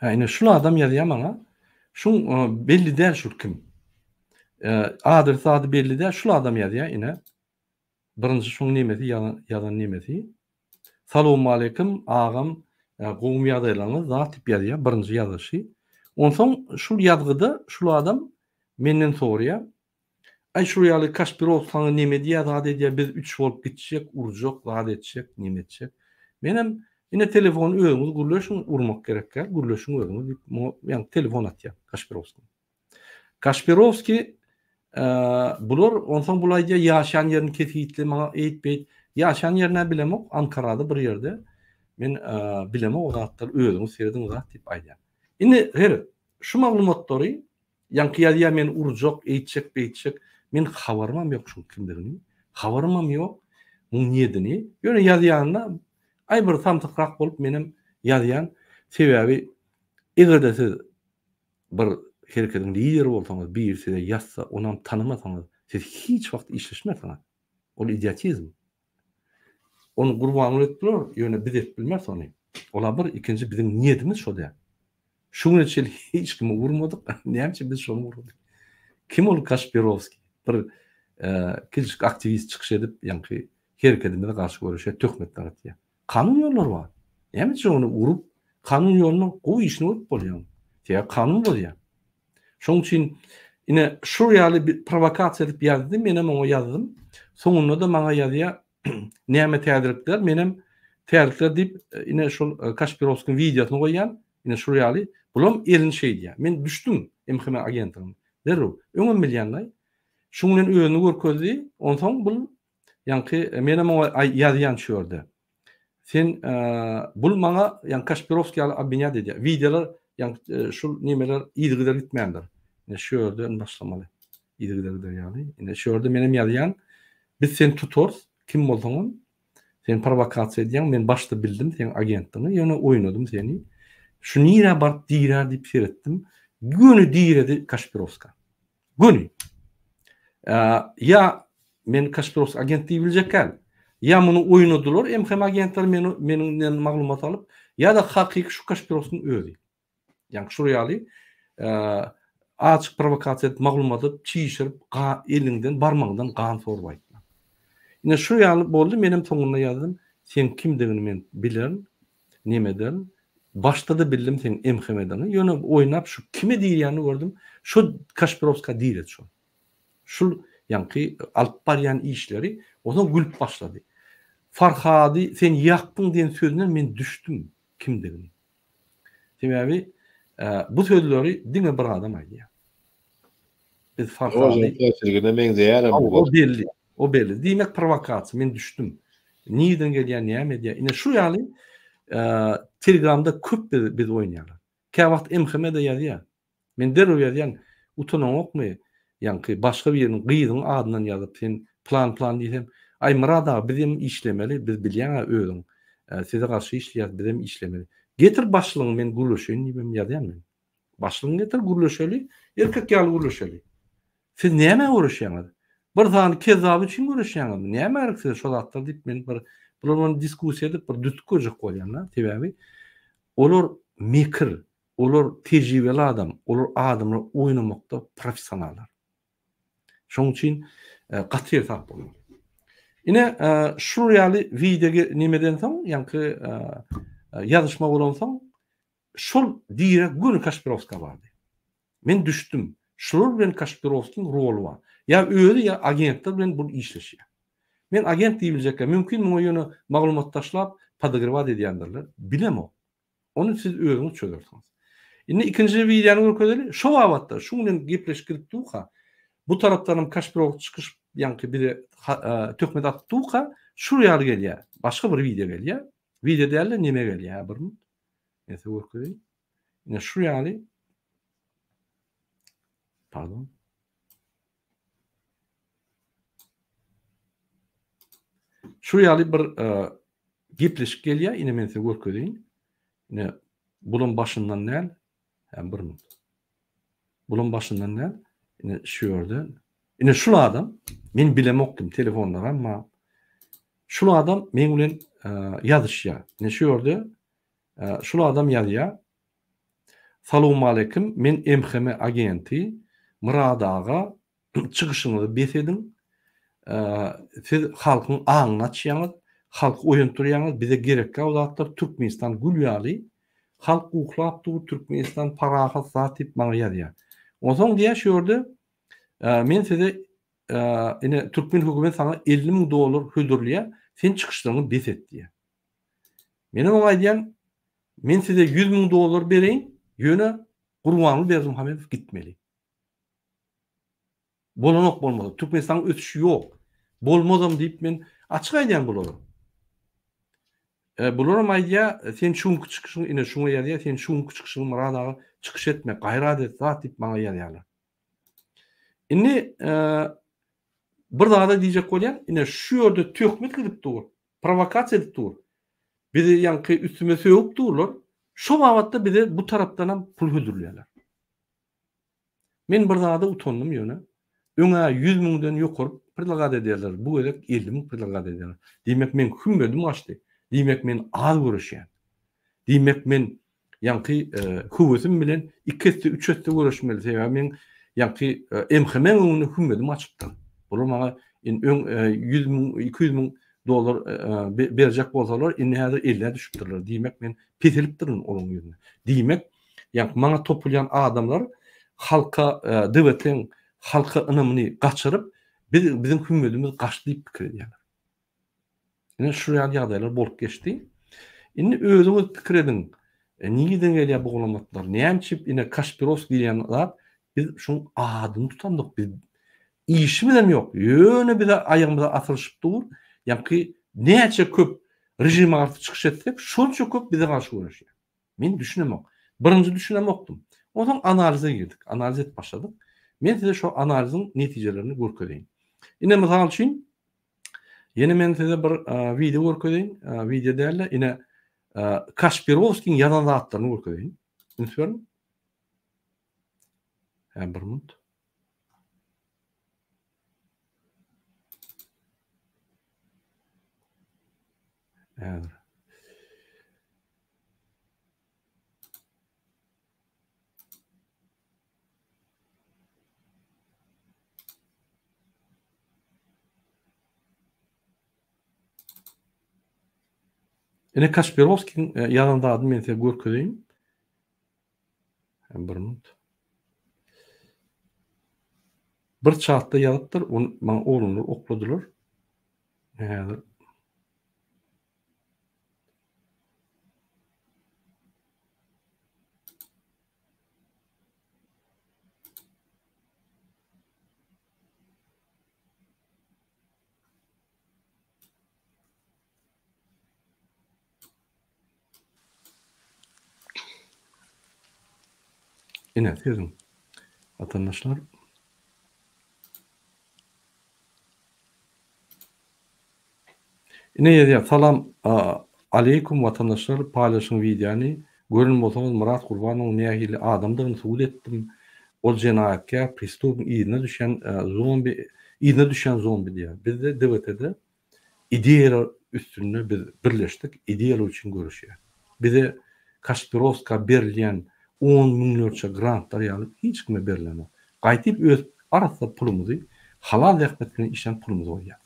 Speaker 1: Ine şunu adam ýazýar maňa. Şu belli däl şu kim. Adresy belli däl, şu adam ýazýar ine. Birinji şoň nemesi ýazan nemesi. Salamu aleykum agam, gowum ýazylaryňyz zat diýip ýazýar, birinji ýazyşy. Onsoň şu ýazgyda şu adam menden soraýar. Ay şu ýaly Kasperov saňa neme diýär, zat edýär, biz 3 bolup gitjek, urjak, zat etjek, neme etjek. Menem ine telefonu özüňiz gurleşiň urmak gerekär, gurleşiň özüňiz, ýani telefon atýar Kasperovski. Kasperovski bular onsoň bulaýja ýaşaýan ýerini kesitli maňa eýtbeýt. Ýaşaýan ýerine bilemok, Ankarada bir ýerde. Men bilemok, o zatlar özüňiz serdiň zat diýip aýdýar. Indi her şu maglumatlary ýanky ýazýar men urjak, eýtjek, men habarymam ýok şu kimdigini. Habarymam ýok. Bu niýedini? Ýöne ýazýanda ay bir samtykrak bolup menim ýazýan sebäbi Egerde siz bir hereketin lideri bolsaňyz, bir size ýatsa, onam tanımasaňyz, siz hiç wagt işleşmeseňiz. Ol idiotizm. Onu gurban etdiler, ýöne biz etbilmez onu. Ola bir, ikinci bizim niyetimiz şo diýär. Şuň üçin hiç kimi vurmadyk. Näme biz şonu vurmadyk? Kim ol Kasperovski? Bir kiçik aktivist çykyş edip, ýa-ni hereketime garşy görüşe töhmetler atýar. Kanun ýolları bar. Näme üçin onu urup kanun ýoluna goý işini öp bolýar. Ýa kanun bolýar. Şoň üçin ine şu ýaly bir provokasiýa edip ýazdy, menem oňa ýazdym. Soňunda da maňa ýazýar, näme täzirlikler, menem täzirlikler diýip ine şol Kasperovskiň videosyny goýan, ine şu ýaly bulam erin şey diýär. Men düşdüm MHM agentligine. Derru, öňüm bilýänler. Şuň bilen öňünü görkezdi. Onsoň bul ýa-ni menem oňa ýazýan şöýerde. Sen bul maňa ýa-ni Kasperovski ýaly abinýa diýär. Videolar ýa-ni şol nimeler ýygylar gitmändir. Ine şöýerde başlamaly. Ýygylar ýaly. Ine şöýerde menem ýazýan, biz sen tutors, kim bolsaň, sen provokasiýa edýän, men başda bildim sen agentligini, ýöne oýnadym seni. Şu nire bar diýär diýip seretdim. Günü diýredi Kasperovska. Günü. Ya men Kasperovski agent diýip biljekkäl. Ya muny oýnadylar, MHM agentler meninden maglumat alyp, ya da hakyky şu Kasperovskiň özü. Ýa-ni şu ýaly açyk provokasiýa edip maglumat alyp, çiýişirip, elinden, barmagyňdan gan sorbaýdy. Ine şu ýaly boldy, menem soňuna ýazdym. Sen kimdigini men bilerim, nemeden. Başta da bildim sen MHM'den. Ýöne oýnap şu kime diýýäni gördüm. Şu Kasperovska diýret şu. Şu ýa-ni alyp barýan işleri oňa gülüp başlady. Farhady sen ýakdyň diýen sözünden men düşdüm kimdigini. Sebäbi bu sözleri diňe bir adam aýdýar. Biz Farhady o belli. Diýmek provokasiýa, men düşdüm. Niden gelýär, näme diýär. Ine şu ýaly Telegramda köp biz oynayalım. Käwagt MHM'de ýazýar. Men derw ýazýan, utunan okmy? Ýa-ni başga bir ýeriň gyýdyň adynan ýazyp sen plan diýsem, ay Murad abi bizim işlemeli, biz bilýän özüň. Size garşy işleýär, bizim işlemeli. Getir başlygyny men gurulşeýin diýip ýazýan men. Başlygyny getir gurulşeli, erkek ýaly gurulşeli. Siz näme uğraşýaňyz? Bir zany kezaby üçin uğraşýaňyz. Näme arksy şol atlar diýip men bir bulardan diskusiýa edip bir dütük göjek bolýanlar. Sebäbi olar mekir, olar tejribeli adam, olar adamlar oýnamakda professionallar. Şoň üçin gatyr tap bolýar. Ine şu ýaly videoga nimeden soň, ýa-ni ýazyşma bolan soň, şol diýre gün Kasperovska bardy. Men düşdüm. Şol bilen Kasperovskiň rolu bar. Ya özü ya agentler bilen bu işleşýär. Men agent diýiljekkä, mümkin muňa ýöne maglumat taşlap, podogrevat edýändirler. Bilem o. Onu siz özüňiz çözersiňiz. Indi ikinji videony görkezeli, şo wagtda şu bilen gepleşdiripdiňka, bu tarapdan Kasperov çykyş, ýa-ni biri töhmet atdyňka, şu ýaly gelýär. Başga bir video gelýär. Video däl näme gelýär bir? Näse görkezeli? Ine şu ýaly pardon. Şu ýaly bir gepleşik gelýär, ine men size görkezeyim. Ine bulun başyndan näl? Hem bir minut. Bulun başyndan näl? Ine şu ýerde. Ine şu adam, men bilemokdym telefonlara, ama şu adam men bilen ýazyşýar. Ine şu ýerde şu adam ýazýar. Salamu aleykum, men MHM agenti Murad aga çykyşyňyzy besedim. Siz halkyň aňyny açýaňyz, halk oýunturýaňyz, bize gerekli uzatlar Türkmenistan gülýaly, halk uklapdy, Türkmenistan parahat zat diýip maňa ýazýar. Onsoň diýär şu ýerde, men size ine Türkmen hökümet sana $50.000 hödürlýär, sen çykyşlaryňy beset diýär. Menem oňa aýdýan, men size $100.000 bereýin, ýöne Gurbanly Berdimuhamedow gitmeli. Bolanok bolmady. Türkmenistan ötüşi ýok. Bolmadym diýip men açyk aýdýan bolary. Bular aýdýar, sen şuňky çykyşyň, ine şuňa ýazýar, sen şuňky çykyşyň Murad aga çykyş etme, gaýrat et, zat diýip maňa ýazýarlar. Indi bir daha da diýjek bolýan, ine şu ýerde töhmet edip dur, provokasiýa edip dur. Bizi ýa-ni üstüme söýüp durlar. Şu wagtda bize bu tarapdan hem pul hödürlerler. Men bir zada utandym ýöne. Öňe 100 000'den ýokuryp pırlagat ederler. Bu elek 50 000 pırlagat ederler. Diýmek men hümmedim açdy. Diýmek men az görüşýän. Diýmek men ýanky hüwüsim bilen 2-3 üçte görüşmeli. Sebäbi men ýanky emhemen öňüne hümmedim açypdy. Bular maňa 100 000 200 000 dolar berjek bolsalar indi häzir 50'e düşüpdirler. Diýmek men petilip durun olaň ýerine. Diýmek ýanky maňa topulýan adamlar halka devletin halka ınamını kaçırıp bizim hümmedimiz gaçlayıp pikir edýärler. Ine şuraya ýagdaýlar bolup geçti. Indi özüňiz pikir edin. Nigiden gelýär bu gulamatlar? Näçip ine Kaspirovski diýen zat biz şoň adyny tutandyk. Biz işimizem ýok. Ýöne bir de aýagymyza atylşyp dur. Ýa-ki näçe köp rejime garşy çykyş etsek, şonça köp bize garşy görüşýär. Men düşünemok. Birinji düşünemokdum. Ondan analize girdik. Analiz et başladık. Men size şu analizin netijelerini görkezeyim. Ine misal üçin yine men size bir video görkezeyim. Video derler ine Kasperovskiň ýazan zatlaryny görkezeyim. Düşünýärmi? Bir minut. Evet. Ine Kasperovskiň ýazanda adyny men size görkezeyim. Bir minut. Bir çatda ýazypdyr, onu maňa oğlumlar okudylar. Häzir ine sezin. Vatandaşlar ine ýazýar. Salam aleykum vatandaşlar. Paýlaşyň videony. Görün bolsaňyz Murat Gurbanow nähili adamdygyny suwd etdim. O jenayatkär, pristupyň ýerine düşen zombi diýär. Biz de DWT'de ideýalar üstünde biz birleşdik. Ideýalar üçin görüşýär. Bize Kasperovska berilýän 10 milyonça grantlar ýalyp hiç kime berilenok. Gaýtyp öz arasynda pulumuzy halal rehmet bilen işen pulumuzy goýýar.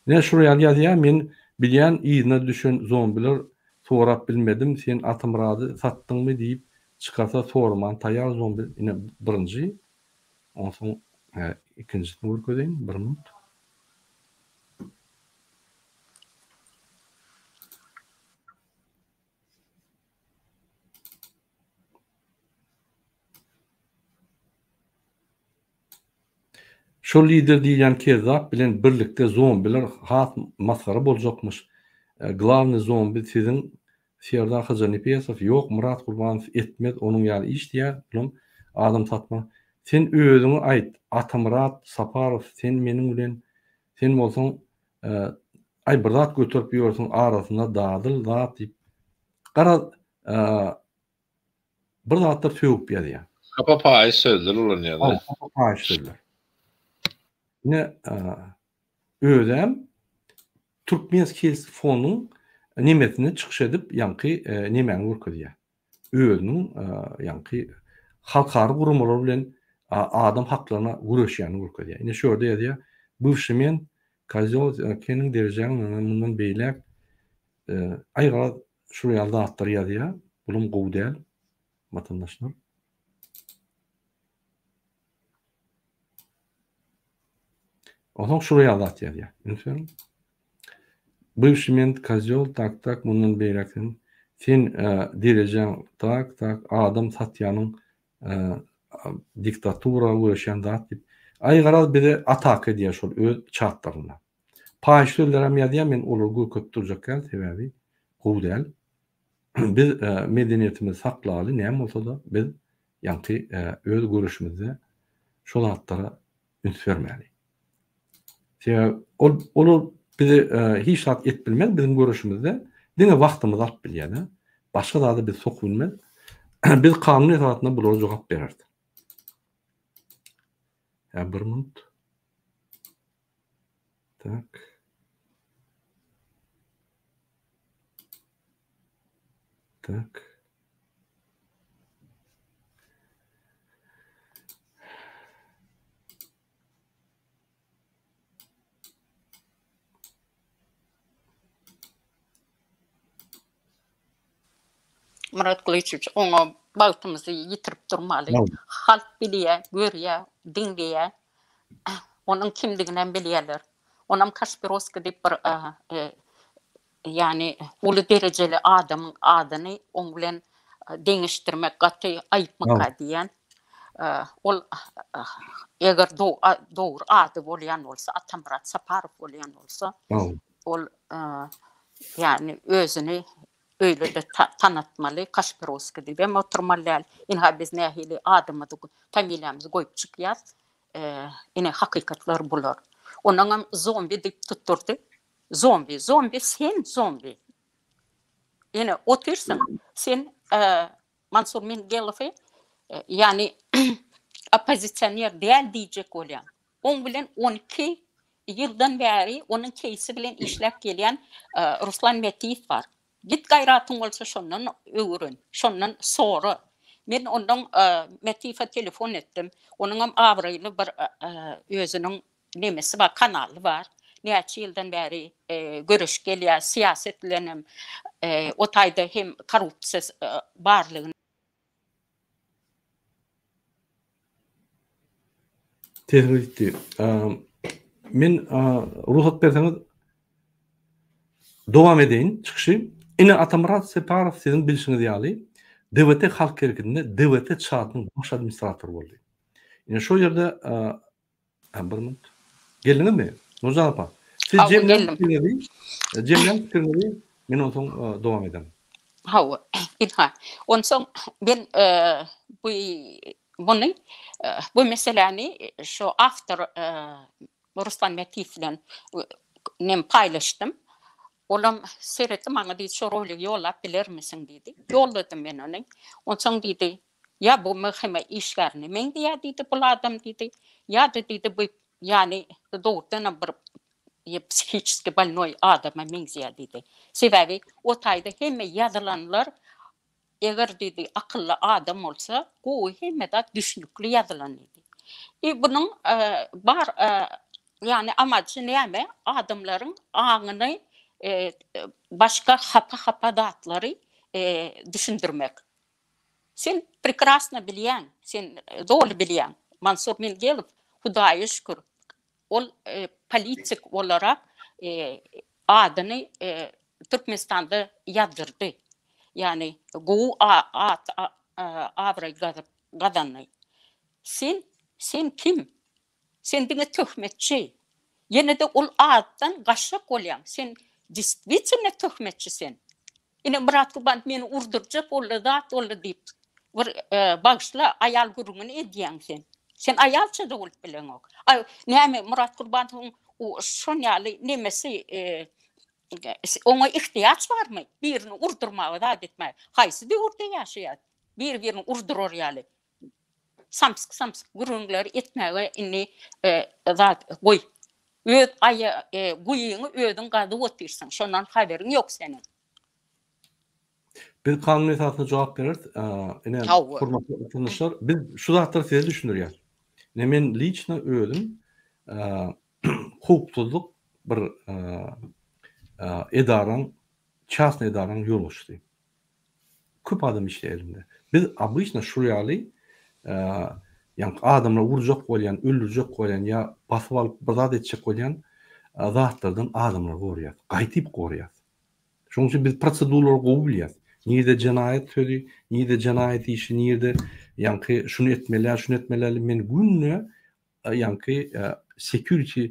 Speaker 1: Ne şuraya ýazýar, men bilýän ýerine düşen zombiler sorap bilmedim, sen atymrady satdyňmy diýip çıkarsa sorman taýýar zombi ine birinji. Ondan soň ikinjisini görkezeyim, bir minut. Şu lider diýen kezap bilen birlikde zombiler hat maskara boljakmyş. Glavny zombi siziň Serdar Hajanipesow ýok, Murat Gurbanow etmez, onuň ýaly iş diýär, bilen adam satma. Sen özüňi aýt, Atamurat Saparow, sen meniň bilen sen bolsaň ay bir zat götürüp ýörsiň arasynda dadyl zat diýip gara bir zatda söwüp ýazýar.
Speaker 3: Kapa paýy sözler ulanýar.
Speaker 1: Kapa paýy sözler. Ne özüm Türkmenskis fonuň nimetini çykyş edip ýanky nemäni görkezýär. Özüniň ýanky halkary gurumlar bilen adam haklaryna güreşýäni görkezýär. Ine şurada ýazýar, bywşy men Kozyow derejäniň mundan beýlek aýra şu ýalda atlar ýazýar. Bulum gowdal vatandaşlar. Onuň şuraya adat ýazýar. Düşünýärmi? Bywşy men Kozyow tak mundan beýlekden sen derejaň tak adam satýanyň diktatura göreşen zat diýip aýgara bize atak edýär şol öz çatlaryna. Paýy sözler hem ýazýar, men olar gököp durjaklar sebäbi gowdal. Biz medeniýetimizi saklaly, näme bolsa da biz ýanky öz görüşimizde şol atlara üns bermeli. Sebäbi ol bizi hiç zat et bilmez bizim görüşimizde diňe wagtymyzy alyp bilýär. başga da biz sok bilmez. Biz kanun etatına bulara jogap bererdi. Ya bir minut. Tak. Tak.
Speaker 2: Murat Kılıçdaroğlu ona bağıtımızı yitirip durmalı.
Speaker 1: Tamam.
Speaker 2: Halk biliye, görüye, dinleye, onun kimliğinden biliyorlar. Onun Kasperovski deyip bir yani ulu dereceli adamın adını onun bilen değiştirmek katı ayıp mı diyen ol eğer doğru adı olayan olsa Atamurat Saparov olayan olsa ol yani özünü öyle de tanıtmalı Kasperovski diye ben oturmalı inha biz nehili adımı da familyamızı koyup çıkıyaz yine hakikatler bulur onun zombi deyip tutturdu zombi sen zombi yine otursun sen Mansur Mingelov'u yani opozisyoner değil diyecek olan onun bilen 12 yıldan beri onun кейsi bilen işlep gelen Ruslan Metiyev var. Git gayratın olsa şondan öğren, şondan sonra. Ben ondan Metiyev'e telefon ettim. Onun avraylı bir özünün nemesi var, kanalı var. Neçe yıldan beri görüş geliyor, siyasetlerim, o tayda hem korrupsiya varlığını.
Speaker 1: Teşekkür men ruhsat berseňiz dowam edeýin çykyşy. Ine Atamurat Saparov sizin bilişiňiz ýaly DWT halk kerekinde DWT çatynyň baş administratory boldy. Ine şo ýerde bir minut. Geldiňizmi? Nurjan apa. Siz Cemlen fikirleri men onsoň dowam edem.
Speaker 2: Hawa, inha. Onsoň ben bu meseleni şu after Ruslan Metiyev bilen nem paylaştım. Olam seyrettim bana dedi şu rolü yollap bilir misin dedi. Yolladım ben onu. Ondan dedi ya bu mühime işlerini men diye dedi bu adam dedi. Ya dedi bu yani doğrudan bir psikiyatrik больной adama menziye dedi. Sebebi o tayda hem yazılanlar eğer dedi akıllı adam olsa bu hem de düşünüklü yazılan dedi. Bunun var yani amacı ne? Adamların ağını başka hapa dağıtları düşündürmek. Sen прекрасно bilen, sen doğru bilen. Mansur Mingelov, Hudaya şükür, o politik olarak adını Türkmenistan'da yazdırdı. Yani bu avrayı kazandı. Sen kim? Sen bana töhmetçi. Yine de ol addan gaşak olayan. Sen действительно töhmetçisin. Yine Murat Kuban beni urduracak ola deyip bağışla ayal gurumunu ediyen sen. Sen ayalça da olup bilen ok. Neyme Murat Kuban'ın o şonyalı nemesi ona ihtiyaç var mı? Birini urdurmağı da etmeye. Haysi de orada yaşayat. Birini urdurur yani. Samsk gurunları etmeye inni zat koy. Öd aya guyunu ödün gadı otursan. Şondan haberin yok senin.
Speaker 1: Bir kanun esasına cevap verir. Ine hurmatly vatandaşlar, biz şu zatları size düşünürýär. Men liçna ödüm hukukçuluk bir edaran, частный edaran yol açtı. Köp adam işlerinde. Biz обычно şuryaly yani adamlar vuracak bolýan, öldürjek bolýan ya basyp alyp bazat etjek bolýan zatlardan adamlar gorýar, gaýtyp gorýar. Şoň üçin biz prosedurlar gowy bilýär. Niyede cenayet söyledi, niyede cenayet işi, niyede yankı şunu etmeler, men günne yankı security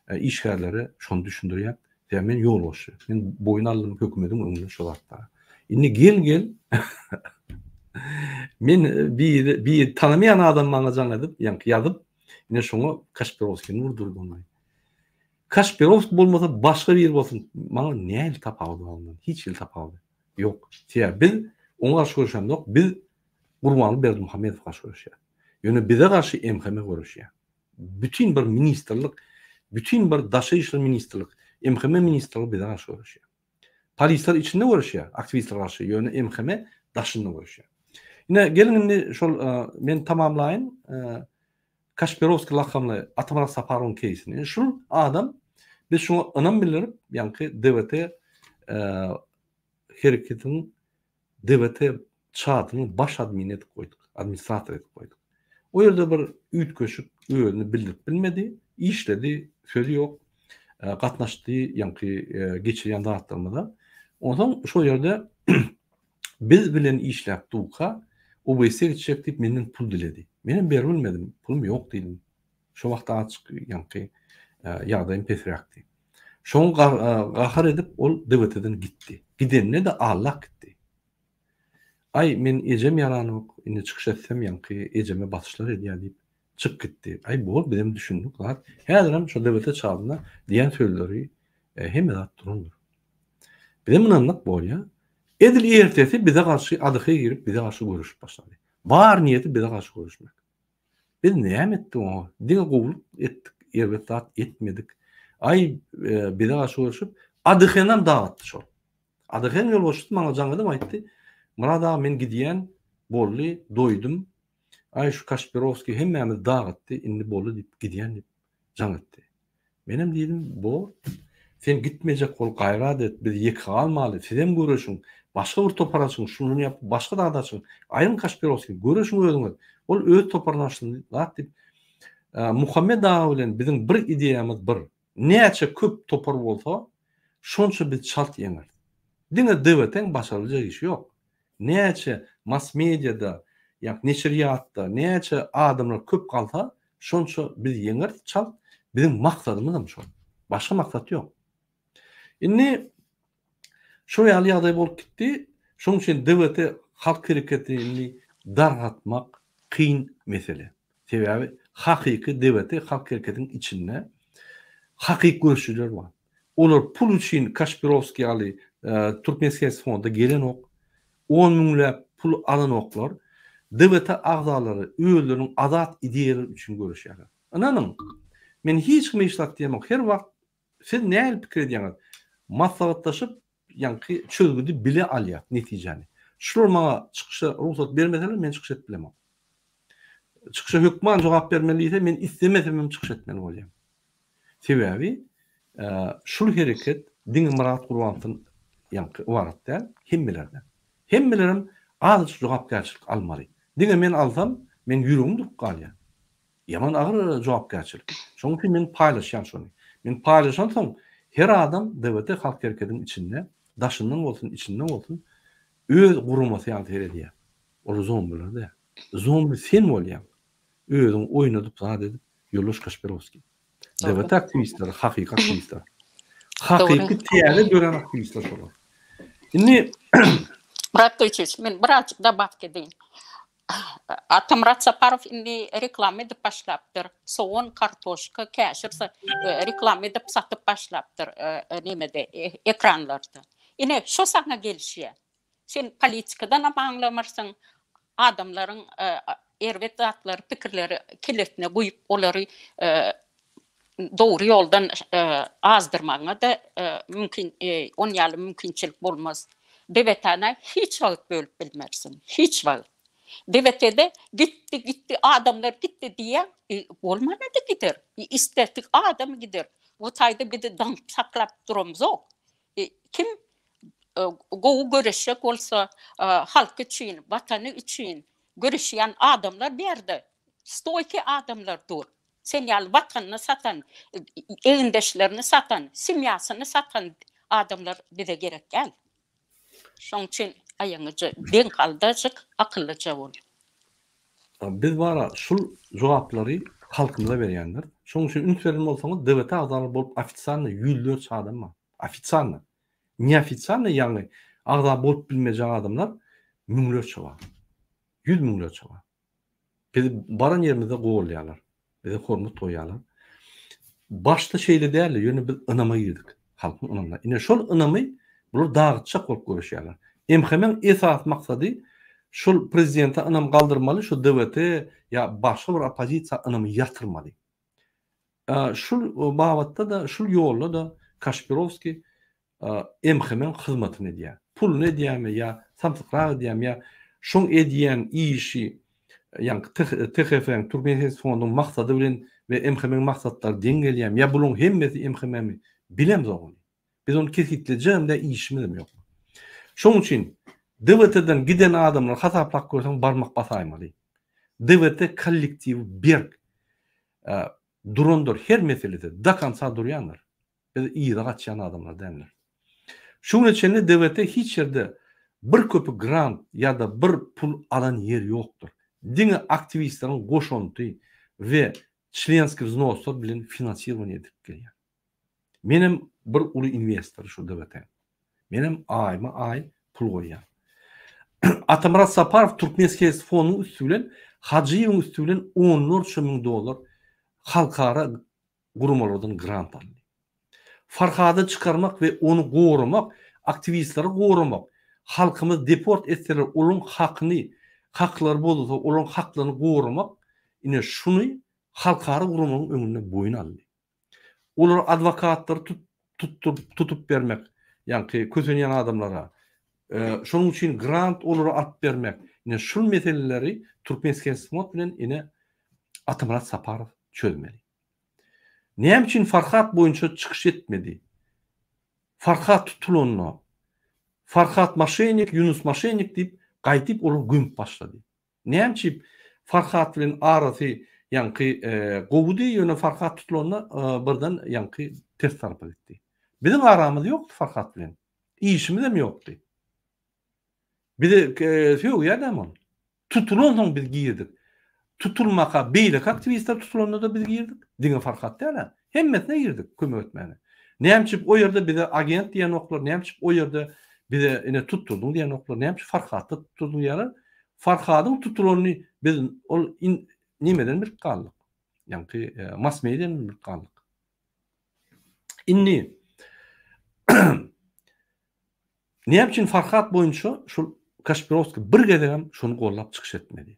Speaker 1: işgärleri şonu düşündürýär. Diýär men yol boşy. Men boyun aldım hökümetin öňünde şol hatda. Indi gel. Men bir tanımayan adam bana janladyp, yankı ýazyp, ine şoňa Kasperovski'ni vurdurdy onu. Kasperovski bolmasa başga bir bolsun, bana näil tapagy ondan, hiç il tapagy. Yok. Biz Oňa garşy görüşýändik. Biz Gurbanly Berdimuhammedow garşy görüşýär. Ýöne bize garşy MHM görüşýär. Bütün bir ministrlik, bütün bir daşy işler ministrlik, MHM ministrligi bize garşy görüşýär. Polisler içinde görüşýär, aktivistler garşy, ýöne MHM daşynda görüşýär. Ine gelin indi şol men tamamlaýyn. Kasperovski lakamly Atamurat Saparowyň keýsini. Şol adam biz şoňa ynam bildirip, ýani DWT hereketiň DWT çatyny baş admin edip goýduk, administrator edip goýduk. O ýerde bir üýtgeşik öýüni bildirip bilmedi, işledi, sözü ýok, gatnaşdy, ýani geçirýän dagatlarymyza. Ondan şol ýerde biz bilen işläp duka, o beýse geçecek diýip menden pul diledi. Menem berip bilmedim, pulum ýok diýdim. Şo wagtda açyk ýani ýagdaýym pesrakdy. Şoň gahar edip ol DWT'den gitdi. Gidenine de Allah gitdi. Ay men ejem ýaranyk, indi çykyş etsem ýani ejeme basışlar edýär diýip çyk gitdi. Ay bu benim düşündik lar. Häziram şo DWT çagyna diýen sözleri hemme zat durundur. Benim ynanmak bolýar. Edil ertesi bize karşı adıkaya girip bize karşı görüşüp başladı. Var niyeti bize karşı görüşmek. Biz ne ettik o? Dine kovuluk ettik, elbette etmedik. Ay bize karşı görüşüp adıkayadan dağıttı şol. Adıkayan yol boşuttu, bana canladım aytti. Murad ağa men gidiyen bolli doydum. Ay şu Kasperovski hemmemiz dağıttı, indi bolli deyip gidiyen deyip can etti. Benim dedim bu, sen gitmeyecek ol gayrat et, biz yeka almalı, sizem görüşün. Başka bir toparasın, şunu yap, başka da adaşın. Ayın Kasperovski, görüşün ödüňiz. Ol öz toparnaşyn, lat dip. Muhammed ağa bilen bizim bir ideýamyz bir. Näçe köp topar bolsa, şonça biz çalt ýeňer. Diňe DWT'ň başarılyjak işi ýok. Näçe mass mediada, ýa neşriýatda, näçe adamlar köp galsa, şonça biz ýeňer çalt. Bizim maksadymyz şol. Başka maksat ýok. Indi şu ýaly bolup gitdi. Şoň üçin DWT halk hereketini dargatmak kyn mesele. Sebebi hakyky DWT halk hereketiniň içinde hakyky görüşçüler bar. Olar pul üçin Kasperovski ýaly Turkmenskaya fonda gelen ok, 10 miňlap pul alan oklar DWT agzalary öýlerini azat ideýalar üçin görüşýär. Ananyň men hiç kim işlat diýemok. Her wagt siz näme pikir edýäňiz? Maslahatlaşyp ýani çözgüdi bile alýar netijeni. Şular maňa çykyşa ruhsat bermeseler men çykyş etbilemem. Çykyşa hökman jogap bermeli men istemesem çykyş etmeli bolýar. Sebebi şul hereket diňe Murat Gurbanlyň ýani waratda hemmelerden. Hemmelerim az jogapkärçilik almaly. Diňe men alsam men ýüregim durup galýar. Yaman agyr jogapkärçilik. Şoň üçin men paýlaşýan şonu. Men paýlaşansam her adam DWT halk hereketiniň içinde, daşyndan bolsun, içinden bolsun, öz gurumasy ýaly edýär. O zombiler. Zombi sen bolýan. Özüň oýnadyp zat edip Ýoldaş Kasperovski. DWT aktivistleri, hakyky aktivistler. Hakyky täze gören aktivistler şolar. Indi
Speaker 2: Murat Toyçeviç, men birazcık da bak edeyim. Atamurat Saparov indi reklam edip başlapdyr. Soğan, kartoşka, käşir reklam edip satyp başlapdyr nemede ekranlarda. Ine şo saňa gelişýär. Sen politikadan aňlamarsың, adamlaryň erwet zatları, pikirleri kiletine goýup olary dogry ýoldan azdyrmaňa da mümkin on ýaly mümkinçilik bolmaz. DWT'ne hiç wagt bölüp bilmersin. Hiç wagt. DWT'de gitti adamlar gitti diye olmana da gider. İstedik adam gider. Bu taýda bir de dank saklap durumuz yok. Kim gowy görüşek bolsa halk üçin, watany üçin görüşýän adamlar berdi. Stoyki adamlar dur. Sen ýaly watanyny satan, elindeşlerini satan, simýasyny satan adamlar bize gerek gel. Şoň üçin aýaňyjy deň kaldaşyk, akyllyja bol.
Speaker 1: Biz bara şul jogaplary halkymyza berýändir. Şoň üçin ünitlerim bolsaňyz DWT agzalary bolup ofitsialny ýüzlerçe adam bar. Ofitsialny. Neofitsialny ýani agza bolup bilmejän adamlar müňlerçe bar. 100 miňlerçe bar. Biz baran ýerimizde gowulýarlar. Bize hormat toýýarlar. Başta şeýle däl, ýöne biz ynama girdik. Halkyň ynamına. Ine şol ynamy bular dağıtçak bolup görüşýärler. MHM'nin esas maksady şol prezidente anam galdırmaly, şu DWT ya başga bir opozisiya anamy yatırmaly. Şul babatda da şul ýolda da Kaşpirovski MHM'nin hyzmatyny edýär. Pul ne diýämi ya samsyklar diýämi ya şoň edýän işi ýa THF-niň Türkmen Fondunyň maksady bilen we MHM'nin maksatları deňgelýär. Ya bulyň hemmesi MHM'ni bilemez ogly. Biz onu kesitlejem-de işimiz ýok. Şoň üçin DWT'den giden adamlar hasaplak görseň barmak basaýmaly. DWT kollektiw berk durondur her meselede dakansa durýanlar. Biz iýde gaçýan adamlar däller. Şoň üçin DWT hiç ýerde bir köpü grant ya da bir pul alan yer ýokdur. Diňe aktivistleriň goşunty we çlenski vznoslar bilen finansiýowany edip gelýär. Menem bir uly investor şu DWT. Menem aýma aý pul goýýar. Atamurat Saparov Türkmenski Fonunyň üstünden Hacıyewiň üstünden $10,000,000 halkara gurumlardan grant aldy. Farhady çıkarmak ve onu gorumak, aktivistleri gorumak, halkymyz deport etseler olaň hakyny, haklar bolsa olaň haklaryny gorumak, ine şunu halkara gurumlaryň öňünde boyun aldy. Olar adwokatlary tutup bermek, ýa-ni kösenýän adamlara şonuň üçin grant olary alyp bermek. Ine şu meseleleri Türkmenski Fond bilen ine Atamurat Saparov çözmeli. Näme üçin Farhat boýunça çykyş etmedi? Farhat tutulanyny, Farhat maşenik, Yunus maşenik diýip gaýtyp olar gömüp başlady. Näme üçin Farhat bilen arasy ýa-ni gowdy ýöne Farhat tutulanyny birden ýa-ni ters tarapy gitdi. Bizim aramyz ýokdy Farhat bilen. İşimiz hem ýokdy. Bir de söýüp ýa-da tutulanyň biz girdik. Tutulmaka beýlek aktivistler tutulanyna da biz girdik. Diňe Farhat däl. Hemmesine girdik kömek etmäne. Näme üçin o ýerde bize agent diýen oklar, näme üçin o ýerde bize ine tutuldyň diýen oklar, näme üçin Farhatdy tutuldyň ýaly? Farhadyň tutulanyny biz ol nimeden bir galdyk. Ýa-ni mass mediadan bir galdyk. Inni näme üçin Farhat boýunça şol Kaşpirovski bir gezegem şonu gollap çykyş etmedi.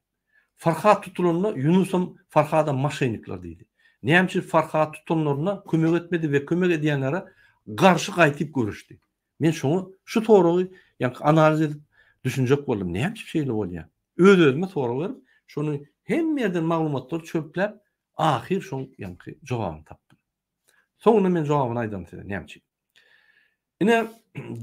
Speaker 1: Farhat tutulanyna Yunusum Farhada maşenikler diýdi. Näme üçin Farhat tutulanyna kömek etmedi we kömek edýänlere garşy gaýtyp görüşdi. Men şonu şu torugy ýa-ni analiz edip düşünjek boldum. Näme üçin şeýle bolýar? Öz-özüme soraw berip, şonu hemme ýerden maglumatlary çöpläp, ahir şoň ýa-ni jogabyny tapdym. Soňra men jogabyny aýdym size. Näme üçin? Ine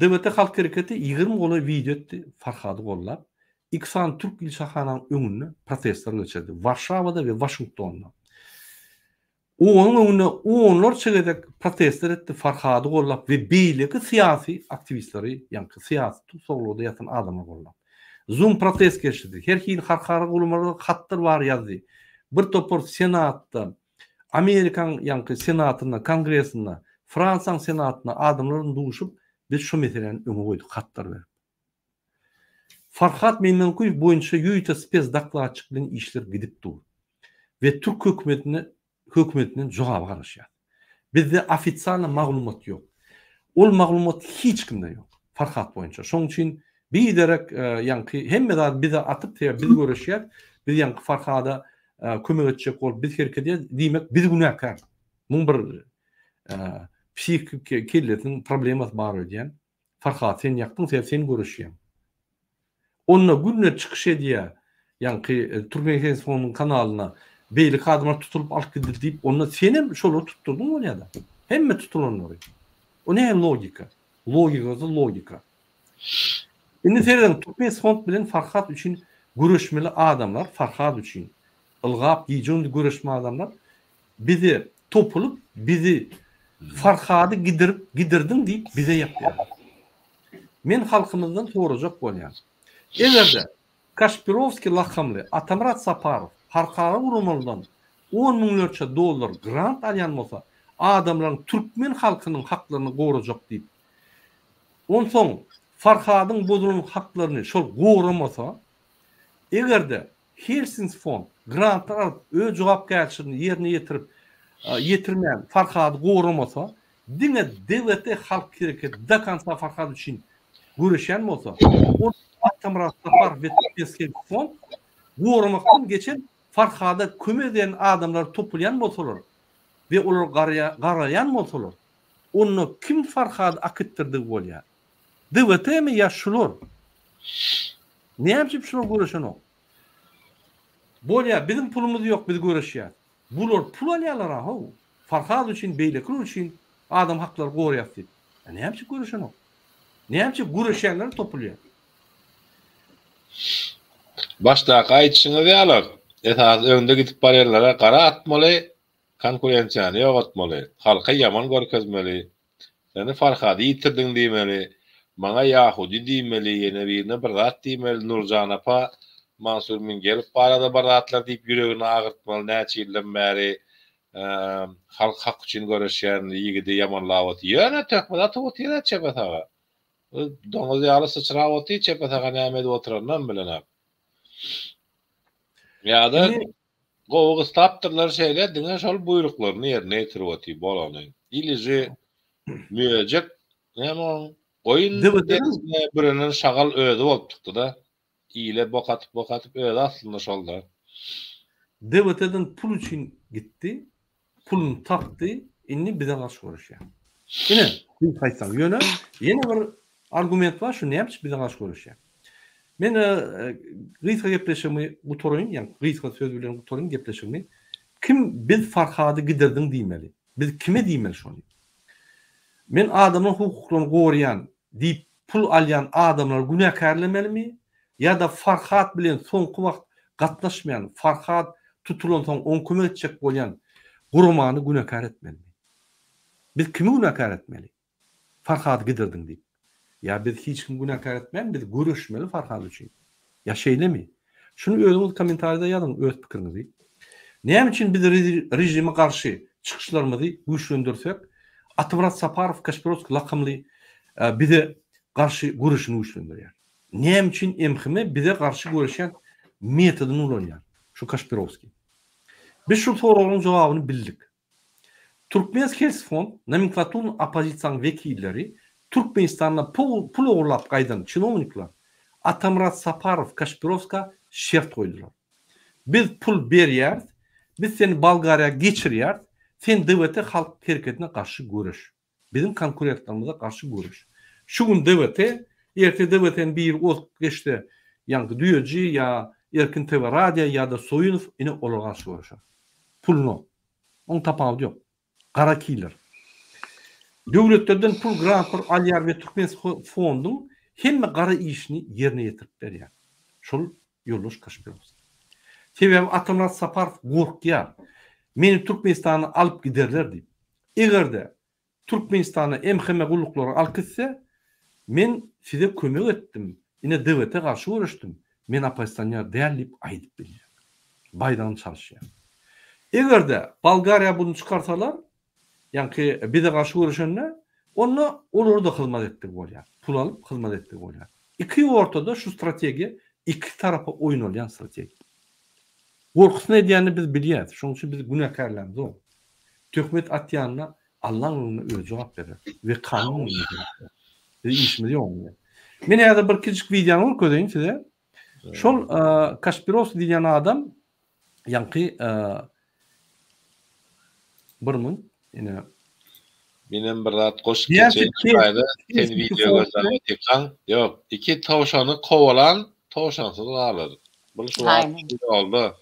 Speaker 1: DWT Halk Hereketi 20 goly video etdi Farhady gollap. İksan Türk ilşahanyň öňüne protestler geçirdi. Warşawada we Washingtonda. Onuň öňüne onlar çegedek protestler etdi Farhady gollap we beýleki syýasy aktivistleri, ýa-ni syýasy tutsaglyda ýatan adamlar gollap. Zoom protest geçirdi. Her hili halkara gurumlarda hatlar bar ýazdy. Bir topor senatda, Amerikan ýa-ni senatyna, kongresinde, Fransaň senatyna adamlaryň duşup biz şu meseleni öňe goýdyk hatlar berip. Farhat Memnunkuýew boýunça ýüýte spes daklatçyk bilen işler gidip dur. We Türk hökümetiniň jogaby garaşýar. Bizde ofisial maglumat ýok. Ol maglumat hiç kimde ýok. Farhat boýunça. Şoň üçin biderek ýa-ni hemme bize atyp biz göreşýär. Biz ýa-ni Farhada kömek etjek bolup biz hereket diýmek biz günäkär. Muň bir psihik kelletin problemat bar diýen. Farhat sen ýakdyň, sen göreşýär. Onunla günne çykyş edýär. Ýa-ni Türkmen Fonunyň kanalyna beýlik adamlar tutulup alyp gidildi diýip onunla senem şolu tutturdyň bolýar da. Hemme tutulanlar. O ne logika? Logika. Indi serden Türkmen Fond bilen Farhat üçin görüşmeli adamlar, Farhat üçin ılgap ýyjyny görüşme adamlar bizi topulup bizi Farhady gidirdiň diýip bize ýapýar. Men halkymyzdan sorajak bolýar. Egerde Kaşpirovski lakamly Atamurat Saparov halkara gurumlardan $10,000,000 grant alýan bolsa, adamlaryň Türkmen halkynyň haklaryny gorajak diýip. Onsoň Farhadyň bozulan haklaryny şol goramasa, egerde Helsinki Fond grantlar alyp öz jogapkärçiligini ýerine ýetirmän Farhady goramasa, diňe DWT Halk Hereketi dakansa Farhady üçin göreşen bolsa, o Atamrat Sapar ve Türkmenistan fond goramaktan geçen Farhada kömeden adamlar toplayan bolsalar ve olar garayan bolsalar. Onu kim Farhada akıttırdı bolýar? DWT mi ya şular? Ne yapıp şular göreşen o? Bolýar bizim pulumuz yok, biz göreşýär. Bular pul alýarlar ha. Farhad üçin, beýlekler üçin adam haklar goraýar. Ne yapıp göreşen o? Ne yapıp göreşenler topluyor?
Speaker 3: Başda gaýtşyňyz ýalar. Esas öňde gidip barýarlara gara atmaly, konkurensiýany ýogatmaly, halka ýaman görkezmeli. Seni Farhady ýitirdiň diýmeli. Maňa Yahudi diýmeli, ýene birine bir zat diýmeli, Nurjan apa, Mansur min gelip barada bir zatlar diýip ýüregini agyrtmaly, näçe ýyldan bäri halk hak üçin göreşýän ýigidi ýamanlap ýöne tökmede atyp otyra çepetaga. Doňuz ýaly sıçrap otyr çepetaga näme edip oturandan bilen. Ýa-da gowy staptyrlar şeýle diňe şol buýruklaryny ýerine ýetirip otyr bolany. İliji müejek näme goýun derisine birinin şagal özi bolup çykdy da. İle bokatyp özi aslında şolda.
Speaker 1: DWT'den pul için gitti, pulunu taptı, inni bize karşı görüşüyor. Yine bir kaysam yöne, yeni bir argument var, şu ne yapmış bize karşı görüşüyor. Men Gıyska gepleşimi bu torun, yani Gıyska söz bilen bu torun gepleşimi, kim biz Farhady gidirdin diýmeli? Biz kime diýmeli şonu? Men adamın hukuklaryny gorayan, diýip pul alýan adamlar günäkärlemelimi? Ya da Farhad bilen soňky wagt gatnaşmayan, Farhad tutulan soň on kömek etjek bolýan gurmany günäkär etmeli. Biz kimi günäkär etmeli? Farhad gidirdin diýip. Ya biz hiç kim günäkär etmän, biz görüşmeli Farhad üçin. Ya şeýlemi? Şunu özüňiz kommentarda ýazın, öz pikiriňizi. Näme üçin biz rejime garşy çykyşlarymyzy güýçlendirsek, Atamrat Saparov Kaspirovski lakamly bize garşy görüşini güýçlendirýär. Näme üçin emhime bize garşy görüşen metoduny ulanýar. Şu Kaspirovski. Biz şu soragyň jogabyny bildik. Türkmenistan fond nomenklaturny opozisiýanyň wekilleri Türkmenistan'a pul uğurlap gaýdan çinovniklar Atamrat Saparov Kaspirovska şert koydular. Biz pul berýär, biz seni Bolgariýa geçirýär, sen DWT halk hereketine karşı görüş. Bizim konkurentlerimize karşı görüş. Şu gün DWT, erte DWT'nin bir ol geçti, yankı duyucu ya Erkin TV Radyo ya da Soyunov yine olar karşı görüşür. Pulunu. Onu tapağı yok. Kara kiler. Devletlerden pul grantlar alýar ve Türkmenistan fondun hemme gara işini yerine getirip berýär. Şol ýoldaş Kaspirovski. Sebäbi Atamrat Saparov gorkýar. Meni Türkmenistan'a alıp giderler diýip. Egerde Türkmenistan'a emheme gullukları alıp gitse, men size kömek ettim. Yine DWT karşı görüşdüm. Men Pakistan'a değerlip aýdyp bilýär. Baydan çalışýar. Egerde Bolgariýa bunu çıkarsalar, yani bize karşı görüşenler, onu olur da hizmet ettik bolýar. Pul alıp hizmet ettik bolýar. İki ortada şu strateji, iki tarafa oyun olan strateji. Gorkusunu edýänini biz bilýäris. Şoň üçin biz günäkärlermiz o. Töhmet atýanyna Allah'ın özü cevap verir. Ve kanun verir. Biz işimiz yok. Men ýa-da bir kiçik videony görýän size. Şol Kaspirovski diýen adam ýanky birmin ine
Speaker 3: benim bir zat goş geçen şaýda sen video gösterip etýän. Yok, iki tawşany kowalan tawşansız galar. Bu şu oldu.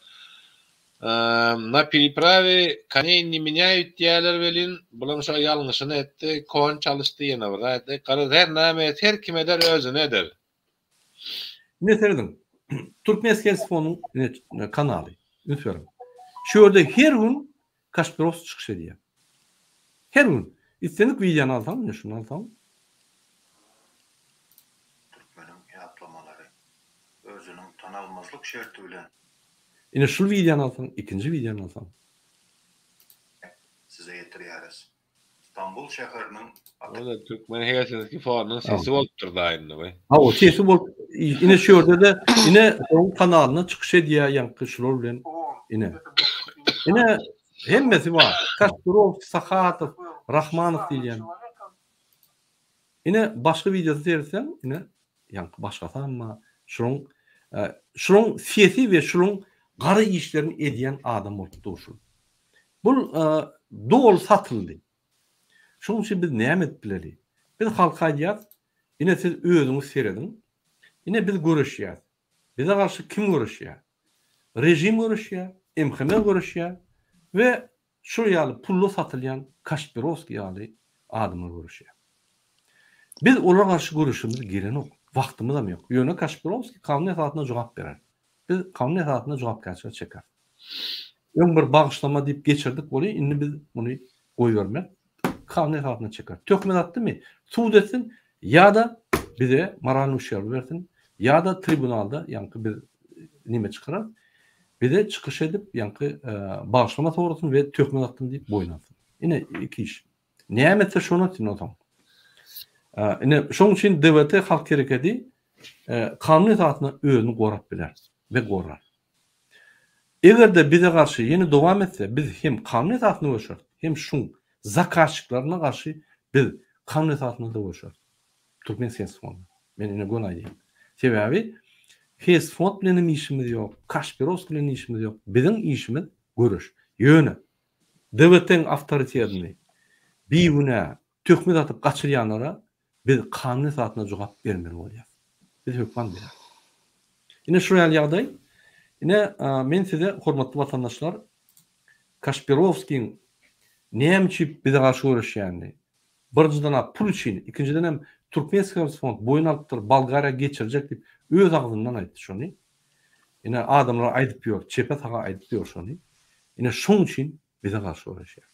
Speaker 3: На переправе коней не меняют diýerler welin. Bulan şu ýalňyşyny etdi, kon çalışdy ýene bir aýtdy. Gara her näme her kim eder özüne eder.
Speaker 1: Ne derdim? Türkmenistan fonunun kanaly. Lütfen. Şu ýerde her gün Kaspirovski çykyş edýär. Her gün. İstenik videonu alsam, ne şunu alsam?
Speaker 4: Türkmenin ýaplamaları özünün tanalmazlyk şerti bilen.
Speaker 1: Yine şu videonu alsam, ikinci videonu alsam.
Speaker 4: Size ýetirýäris. İstanbul şäheriniň
Speaker 3: Ola Türkmen heýetindeki fonunun sesi bolup durdy aýyndy.
Speaker 1: Ha o sesi bol. Yine şu ýerde de yine onun kanalyna çykyş edýär ýanky şular bilen. Yine hemmesi var. Kaspirovski, Sakhatov, Rahmanov diýen. Yine başka videosu dersen yine yankı başgata amma şunun siyasi we şunun gara işlerini ediyen adam bolup duruşun. Bul doğal satıldı. Şunun için biz nämet bileli? Biz halka aýdýar, ine siz özüňiz seredin. Ine biz görüşýär. Bize karşı kim görüşýär? Rejim görüşýär, MHM görüşýär we şu ýaly pullu satylýan Kaşpirovski ýaly adamlar görüşýär. Biz olara karşı görüşümüz girenok. Wagtymyz hem ýok. Ýöne Kaşpirovski kanun esatyna jogap berer. Biz kanun esatyna jogapkärçilik çeker. Öň bir bagyşlama diýip geçirdik boly, indi biz muny goýbermek kanun esatyna çeker. Tökmet atdymy? Suud etsin ýa-da bize moral uşar bersin, ýa-da tribunalda ýanky bir nime çykarar. Bize çıkış edip yankı bağışlama sonrasını ve tökmen attım deyip boynansın. Yine iki iş. Nämetse şonu için o zaman. Yine şonun için devlete halk hareketi kanun itaatına özünü gorap biler ve gorar. Eğer de bize karşı yeni devam etse biz hem kanun itaatına koşar hem şun zakatçıklarına karşı biz kanun itaatına da koşar. Türkmen siyasi fonu. Ben yine gona diyeyim. Sebebi Hes fond bilen işimiz ýok, Kaşpirovski bilen işimiz ýok. Bizim işimiz görüş, ýöne. Devletin awtoritetini biýüne tökmet atyp gaçyrýanlara biz kanun esatyna jogap bermeli bolýar. Biz hökman berer. Ine şu ýagdaý, ine men size hormatly vatandaşlar, Kaşpirovskiň näme bize garşy görüşýändi? Birinjiden pul üçin, ikinciden hem Türkmen siyasi fond boyun alıptır, Bulgarya geçirecek deyip öz ağzından aytdy şonu. Yine adamlar aydyp ýok, çepe taga aydyp ýok şonu. Yine şoň üçin bize garşy görüşýär.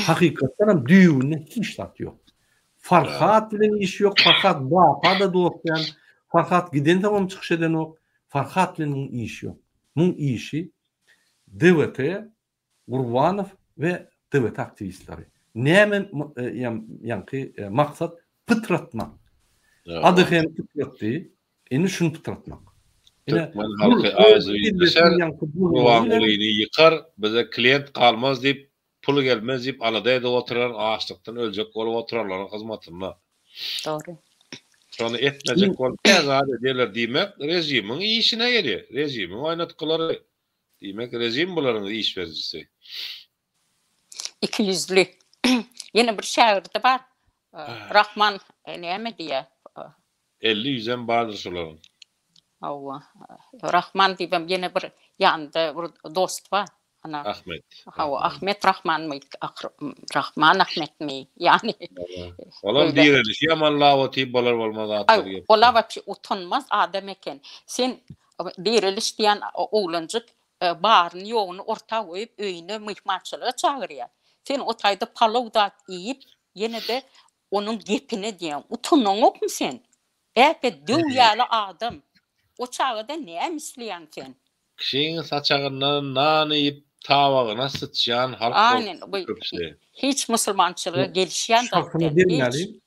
Speaker 1: Hakykatdan hem düýüne hiç tat ýok. Farhat bilen iş ýok, Farhat bapa da dogyan, Farhat giden tamam çykyş eden ok, Farhat bilen iş ýok. Muň işi DVT, Gurbanov we DVT aktivistleri. Näme ýanky maksat pıtratmak. Adı hem pıtratdy, eni şunu pıtratmak.
Speaker 3: Türkmen halkı ağzı düşer, muameleini yıkar, bize klient kalmaz deyip, pulu gelmez deyip, alada edip oturan, ağaçlıktan ölecek olup oturanların hizmetine.
Speaker 2: Doğru.
Speaker 3: Şonu etmeyecek olup, azade ederler demek, rejimin işine geliyor. Rejimin oynattıkları demek, rejim bunların iş vericisi.
Speaker 2: İki yüzlü. Yine bir şairde var. Rahman näme diýe?
Speaker 3: 50-100 bardyr şolaryň.
Speaker 2: Hawa. Rahman diýip ýene bir ýanda bir dost var. Ana
Speaker 3: Ahmet.
Speaker 2: Hawa Ahmet Rahman mı? Rahman Ahmet mi? Yani
Speaker 3: Olar direniş ýaman lawati bolar bolmaz atlar.
Speaker 2: Olar wapşy utanmaz adam eken. Sen diriliş diýen oğlancık baryny ýogyny orta goýup öýüne mihmançylyga çagyrýar. Sen o taýda palawda iýip ýene de onun gepine diýen utanmaňok mu sen? Äpe döwýäli adam. O çagda näme isleýän sen?
Speaker 3: Kişinin saçağından nan yiyip tavagyna sıçýan halk.
Speaker 2: Aynen. Hiç musulmançylyga gelişýän
Speaker 1: şahsyna demeli,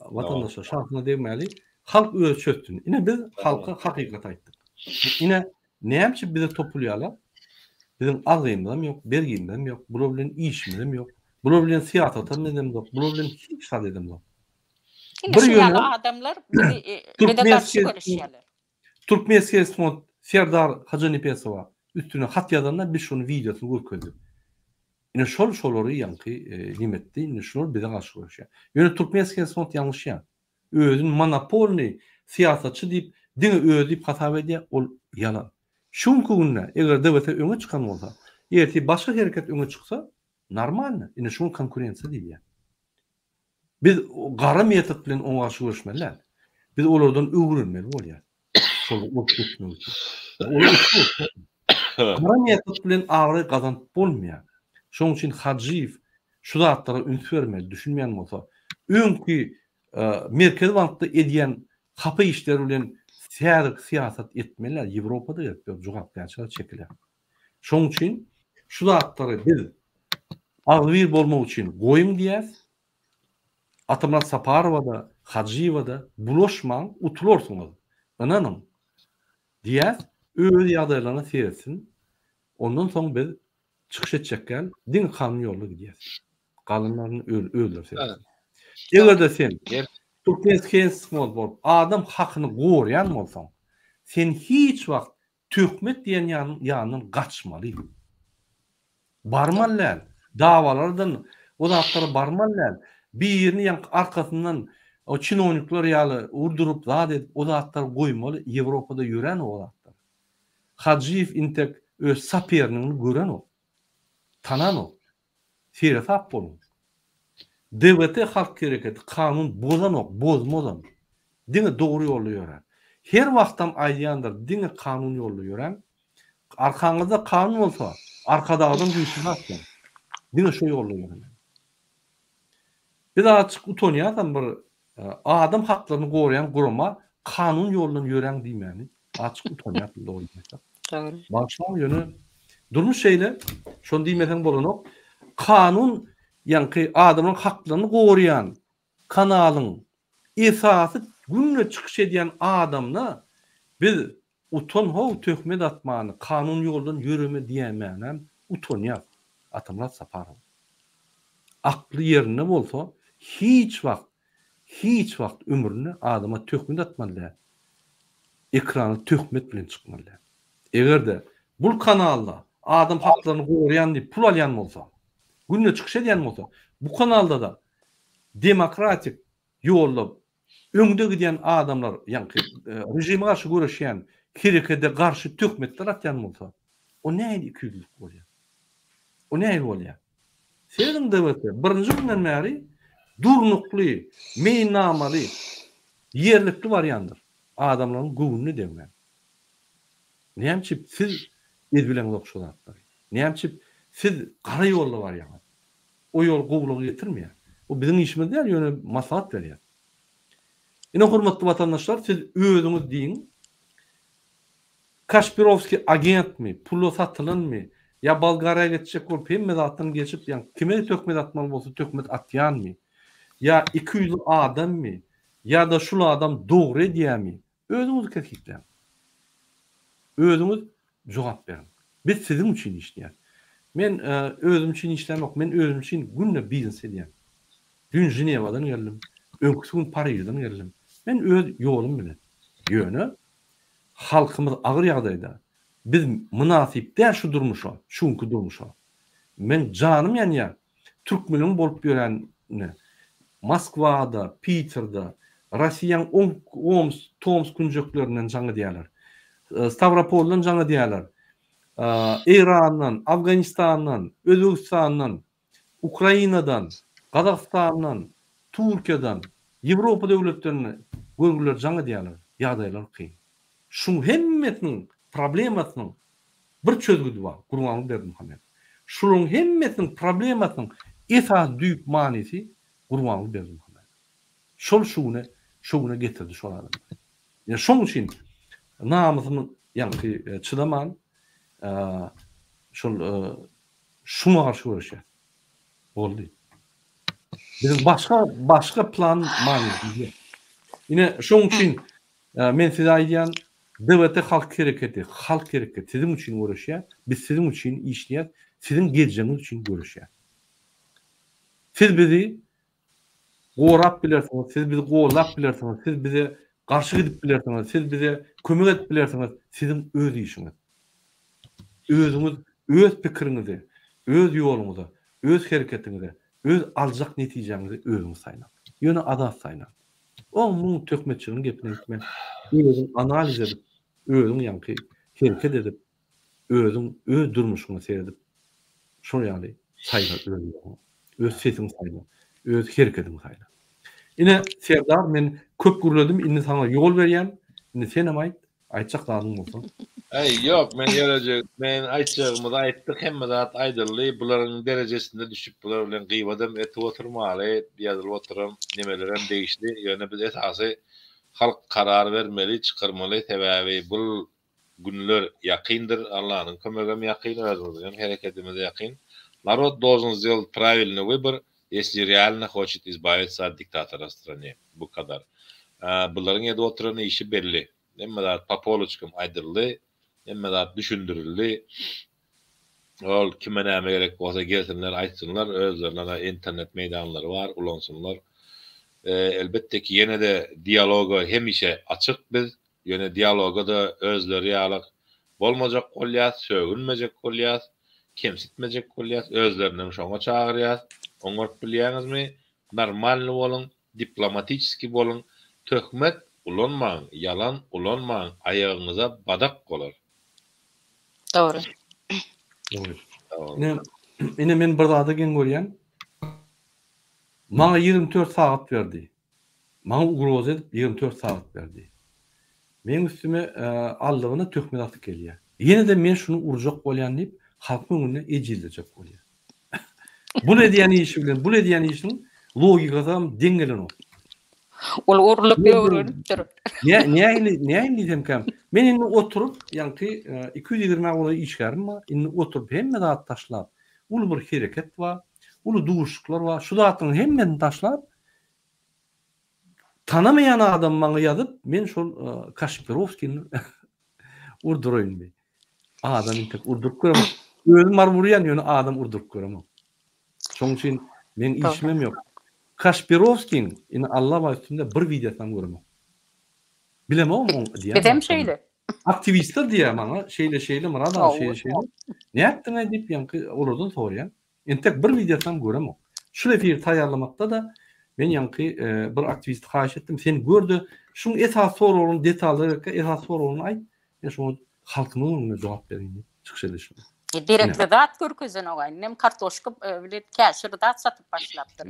Speaker 1: vatandaşa şahsyna demeli, halk öz çöktün. Ine biz halka hakykat aýtdyk. Ine näme bize topulýarlar? Bizim azgymyzam ýok, bergimizam ýok, bu bilen işimizam ýok. Bu bilen siýasatam edem ýok, bu bilen hiç sad edem ýok.
Speaker 2: Bir ýöne adamlar bir de garşy görüşýärler.
Speaker 1: Türkmen siyasi fond Serdar Hacınipesowa üstüne hat ýazanlar biz şonu videosunu görkezdik. Ine şolary ýanky nimetdi, ine şol bize garşy görüşýär. Ýöne Türkmen siyasi fond ýalňyşýar. Özüni monopolny siýasatçy diýip, diňe öz diýip hatap edýär, ol ýalan. Şunky günne eger devlet öňe çykan bolsa, ýerti başga hereket öňe çyksa, normal. Ine şunu konkurensiýa diýär. Biz gara metot bilen oňa garşy görüşmeliler. Biz olardan öwrenmeli bolýar. Şol okutmak üçin. Gara metot bilen agry gazanyp bolmaýar. Şoň üçin Hacıyew şu zatlara üns bermeli, düşünmeýän bolsa, öňki Merkez Bankda edýän hapa işleri bilen siýasat etmeliler. Ýewropada ýetip jogapkärçilik çekilýär. Şoň üçin şu zatlary biz agry bolmak üçin goýun diýär. Atamlar Saparowada, Hacıyewada bulaşmaň, utulursunuz. Ananyň diýär, öz ýagdaýlaryna seretsin. Ondan soň biz çykyş etjekkäl din kanun ýoluna gidýär. Galynlaryny öldürsen. Eger de sen Türkmen sıkmaz bolup adam hakyny gorayan bolsaň sen hiç wagt töhmet diýen ýandan gaçmaly. Barmanlar dawalardan o zatlara barmanlar birini ýa arkasyndan o çinownikler ýaly urdurup zat edip o zatlary goýmaly. Ýewropada ýören o zatlar. Hajyýew intek öz saperini gören o. Tanan o. Sire sap bolun. DWT halk hereketi kanun bozanok, bozmozan. Diňe dogry ýolda ýören. Her wagtam aýdýandyr, diňe kanun ýolda ýören. Arkaňyzda kanun bolsa, arkadagydan güýçli atýan. Diňe şo ýolda ýören. Bir açyk utoniýadan bir adam haklaryny gorayan guruma kanun ýolundan ýören diýmeli. Açyk utoniýat doýmasa.
Speaker 2: Doğru.
Speaker 1: Başlaň ýöne durmuş şeýle, şonu diýmesen bolanok. Kanun ýa-ni adamyň haklaryny gorayan kanalyň esasy günle çykyş edýän adamna biz utonhow töhmet atmany kanun ýolundan ýöreme diýmänem utonýar. Atamrat Saparow. Akly ýerinde bolsa hiç wagt ömrüni adama töhmet atmaly. Ekrany töhmet bilen çykmaly. Egerde bul kanalda adam haklaryny gorayan diýip pul alýan bolsa, günle çykyş edýän bolsa, bu kanalda da demokratik ýolda öňde gidýän adamlar, ýa-ni rejime garşy göreşýän, herekete garşy töhmetler atýan bolsa, o näde ikiyüzlük bolýar? O näde bolýar? Senin dewleti birinji günden bäri durnukly, meýnamaly, ýerlikli barýandyr. Adamlaryň göwünni degmen. Näçip siz ez bilen okşulatlar. Näçip siz gara ýolda barýan. O ýol gowlugy getirmeýär. O bizim işimiz değil, ýöne maslahat berýär. Ine hormatly vatandaşlar, siz özüňiz diýin. Kaspirovski agent mi, pulo satylan mı? Ya Bulgariýa geçecek bolup hemme zatdan geçip ýa kime töhmet atmaly bolsa töhmet atýan mı? Ya 200 adam mı? Ya da şul adam dogry edýärmi? Özüňiz käkiklen. Özüňiz jogap berin. Biz sizin üçin işleýär. Men özüm üçin işlemek, men özüm üçin günle biznes edýän. Dün Ženewadan geldim. Öňküsi gün Paryjdan geldim. Men öz ýolum bilen. Ýöne halkymyz agyr ýagdaýda biz münasip däl şu durmuşa, şunky durmuşa. Men janym ýa türkmeniň bolup ýörenni Moskwada, Peterda, Russiýanyň Tomsk günjeklerinden jaňy diýerler. Stavropoldan jaňy diýerler. Irandan, Afganistandan, Özbekistandan, Ukrainadan, Kazakstandan, Türkiýeden, Ýewropa döwletlerini görgüler jaňy diýerler. Ýagdaýlar kyn. Şu hemmetiň problemasynyň bir çözgüdi bar. Gurbanly Berdimuhammed. Şuň hemmetiň problemasynyň esas düýp manysy Gurbanly Berdimuhammed. Şol şuňa getirdi şol adam. Ya şoň üçin namysyny ýa-ni çydaman şuna garşy görüşýär. Boldy. Bizim başka plan manysy. Ine şoň üçin men size aýdýan DWT halk hereketi sizin üçin görüşýär, biz sizin üçin işleýär, sizin geleceğiniz üçin görüşýär. Siz bizi gorap bilersiňiz, siz bizi golap bilersiňiz, siz bize garşy gidip bilersiňiz, siz bize kömek edip bilersiňiz, sizin öz işiňiz. Özüňiz, öz pikiriňizi, öz ýoluňyzy, öz hereketiňizi, öz aljak netijeňizi özüňiz saýlan. Ýöne adat saýlan. O muň tökmetçiligiň gepine gitmen. Özüň analiz edip, özüň ýa-ni hereket edip, özüň öz durmuşyňy seredip, şol ýaly saýlan özüň. Öz sesiň saýlan, öz hereketiň saýlan. Ine Serdar, men köp gürledim, indi sana ýol berýän. Indi sen hem aýt, aýtjak zadyň bolsa.
Speaker 3: Yok, men aýtjagymyzy aýtdyk, hemme zat aýdyldy. Bularyň derejesinde düşüp bular bilen gybadam etip oturmaly, ýazylyp oturam, nemelerem değişdi. Ýöne biz esasy halk karar vermeli, çykyrmaly. Sebäbi bu günler ýakyndyr, Allah'ın kömegem ýakyn, özüňiň hereketimize ýakyn. Народ должен сделать правильный выбор, если реально хочет избавиться от диктатора в стране. Bu kadar. Bularyň ýerde oturan işi belli. Hemme zat popolçkym aýdyldy. Hemme zat düşündirildi. Ol kime näme gerek bolsa gelsinler, aýtsynlar, özlerine internet meýdanlary bar, ulansunlar. Elbette ki yine de diyaloga hemişe açık biz. Yine diyaloga da özleri ýalyk bolmajak bolýar, sögünmejek bolýar, kemsitmejek bolýar, özlerinden şoňa çagyrýar. Oňar bilýäňizmi? Normal bolun, diplomatiki bolun, töhmet ulanmaň, yalan ulanmaň, aýagyňyza badak bolar.
Speaker 2: Doğru.
Speaker 1: Ine men bir zada gen görýän. Maňa 24 saat berdi. Maňa ugroz edip 24 saat berdi. Men üstüme aldygyna töhmet atyp gelýär. Ýene de men şunu urjak bolýan diýip halkyň önüne ejizlejek bolýar. Bu ne diýen işi bilen, bu ne diýen işin logikasam deňgelen o.
Speaker 2: Ol urlup öwrenipdir.
Speaker 1: Näme diýsem kam? Men indi oturup, ýa-ni 220 goly işgärim bar, indi oturup hemme zat taşlap, ulu bir hereket bar, ulu duguşluklar bar. Şu zatyň hemmeni taşlap tanamayan adam maňa ýazyp, men şol Kasperovskiň urduryň. Adam intek urdurup görem. Özüm bar burýan ýöne adam urdurup görem. Şoň üçin men işlemem ýok. Kasperovskiň ine Allah wa üstünde bir videodan görem. Bilemem o diýär.
Speaker 2: Bedem şeýle.
Speaker 1: Aktivistler diýär maňa, şeýle Murad şeýle. Näetdiň diýip ýanky oladan sorýan. Entek bir videodan görem. Şu efir taýýarlamakda da men ýanky bir aktivist haýyş etdim. Sen gördü, şuň esas soragyň detalary, esas soragyny aýt. Men şoň halkynyň önüne jogap berýän. Çykşylyşmy.
Speaker 2: Direktde dat görkezen oğay. Nem kartoşka bilet käşir dat satyp başlapdyr.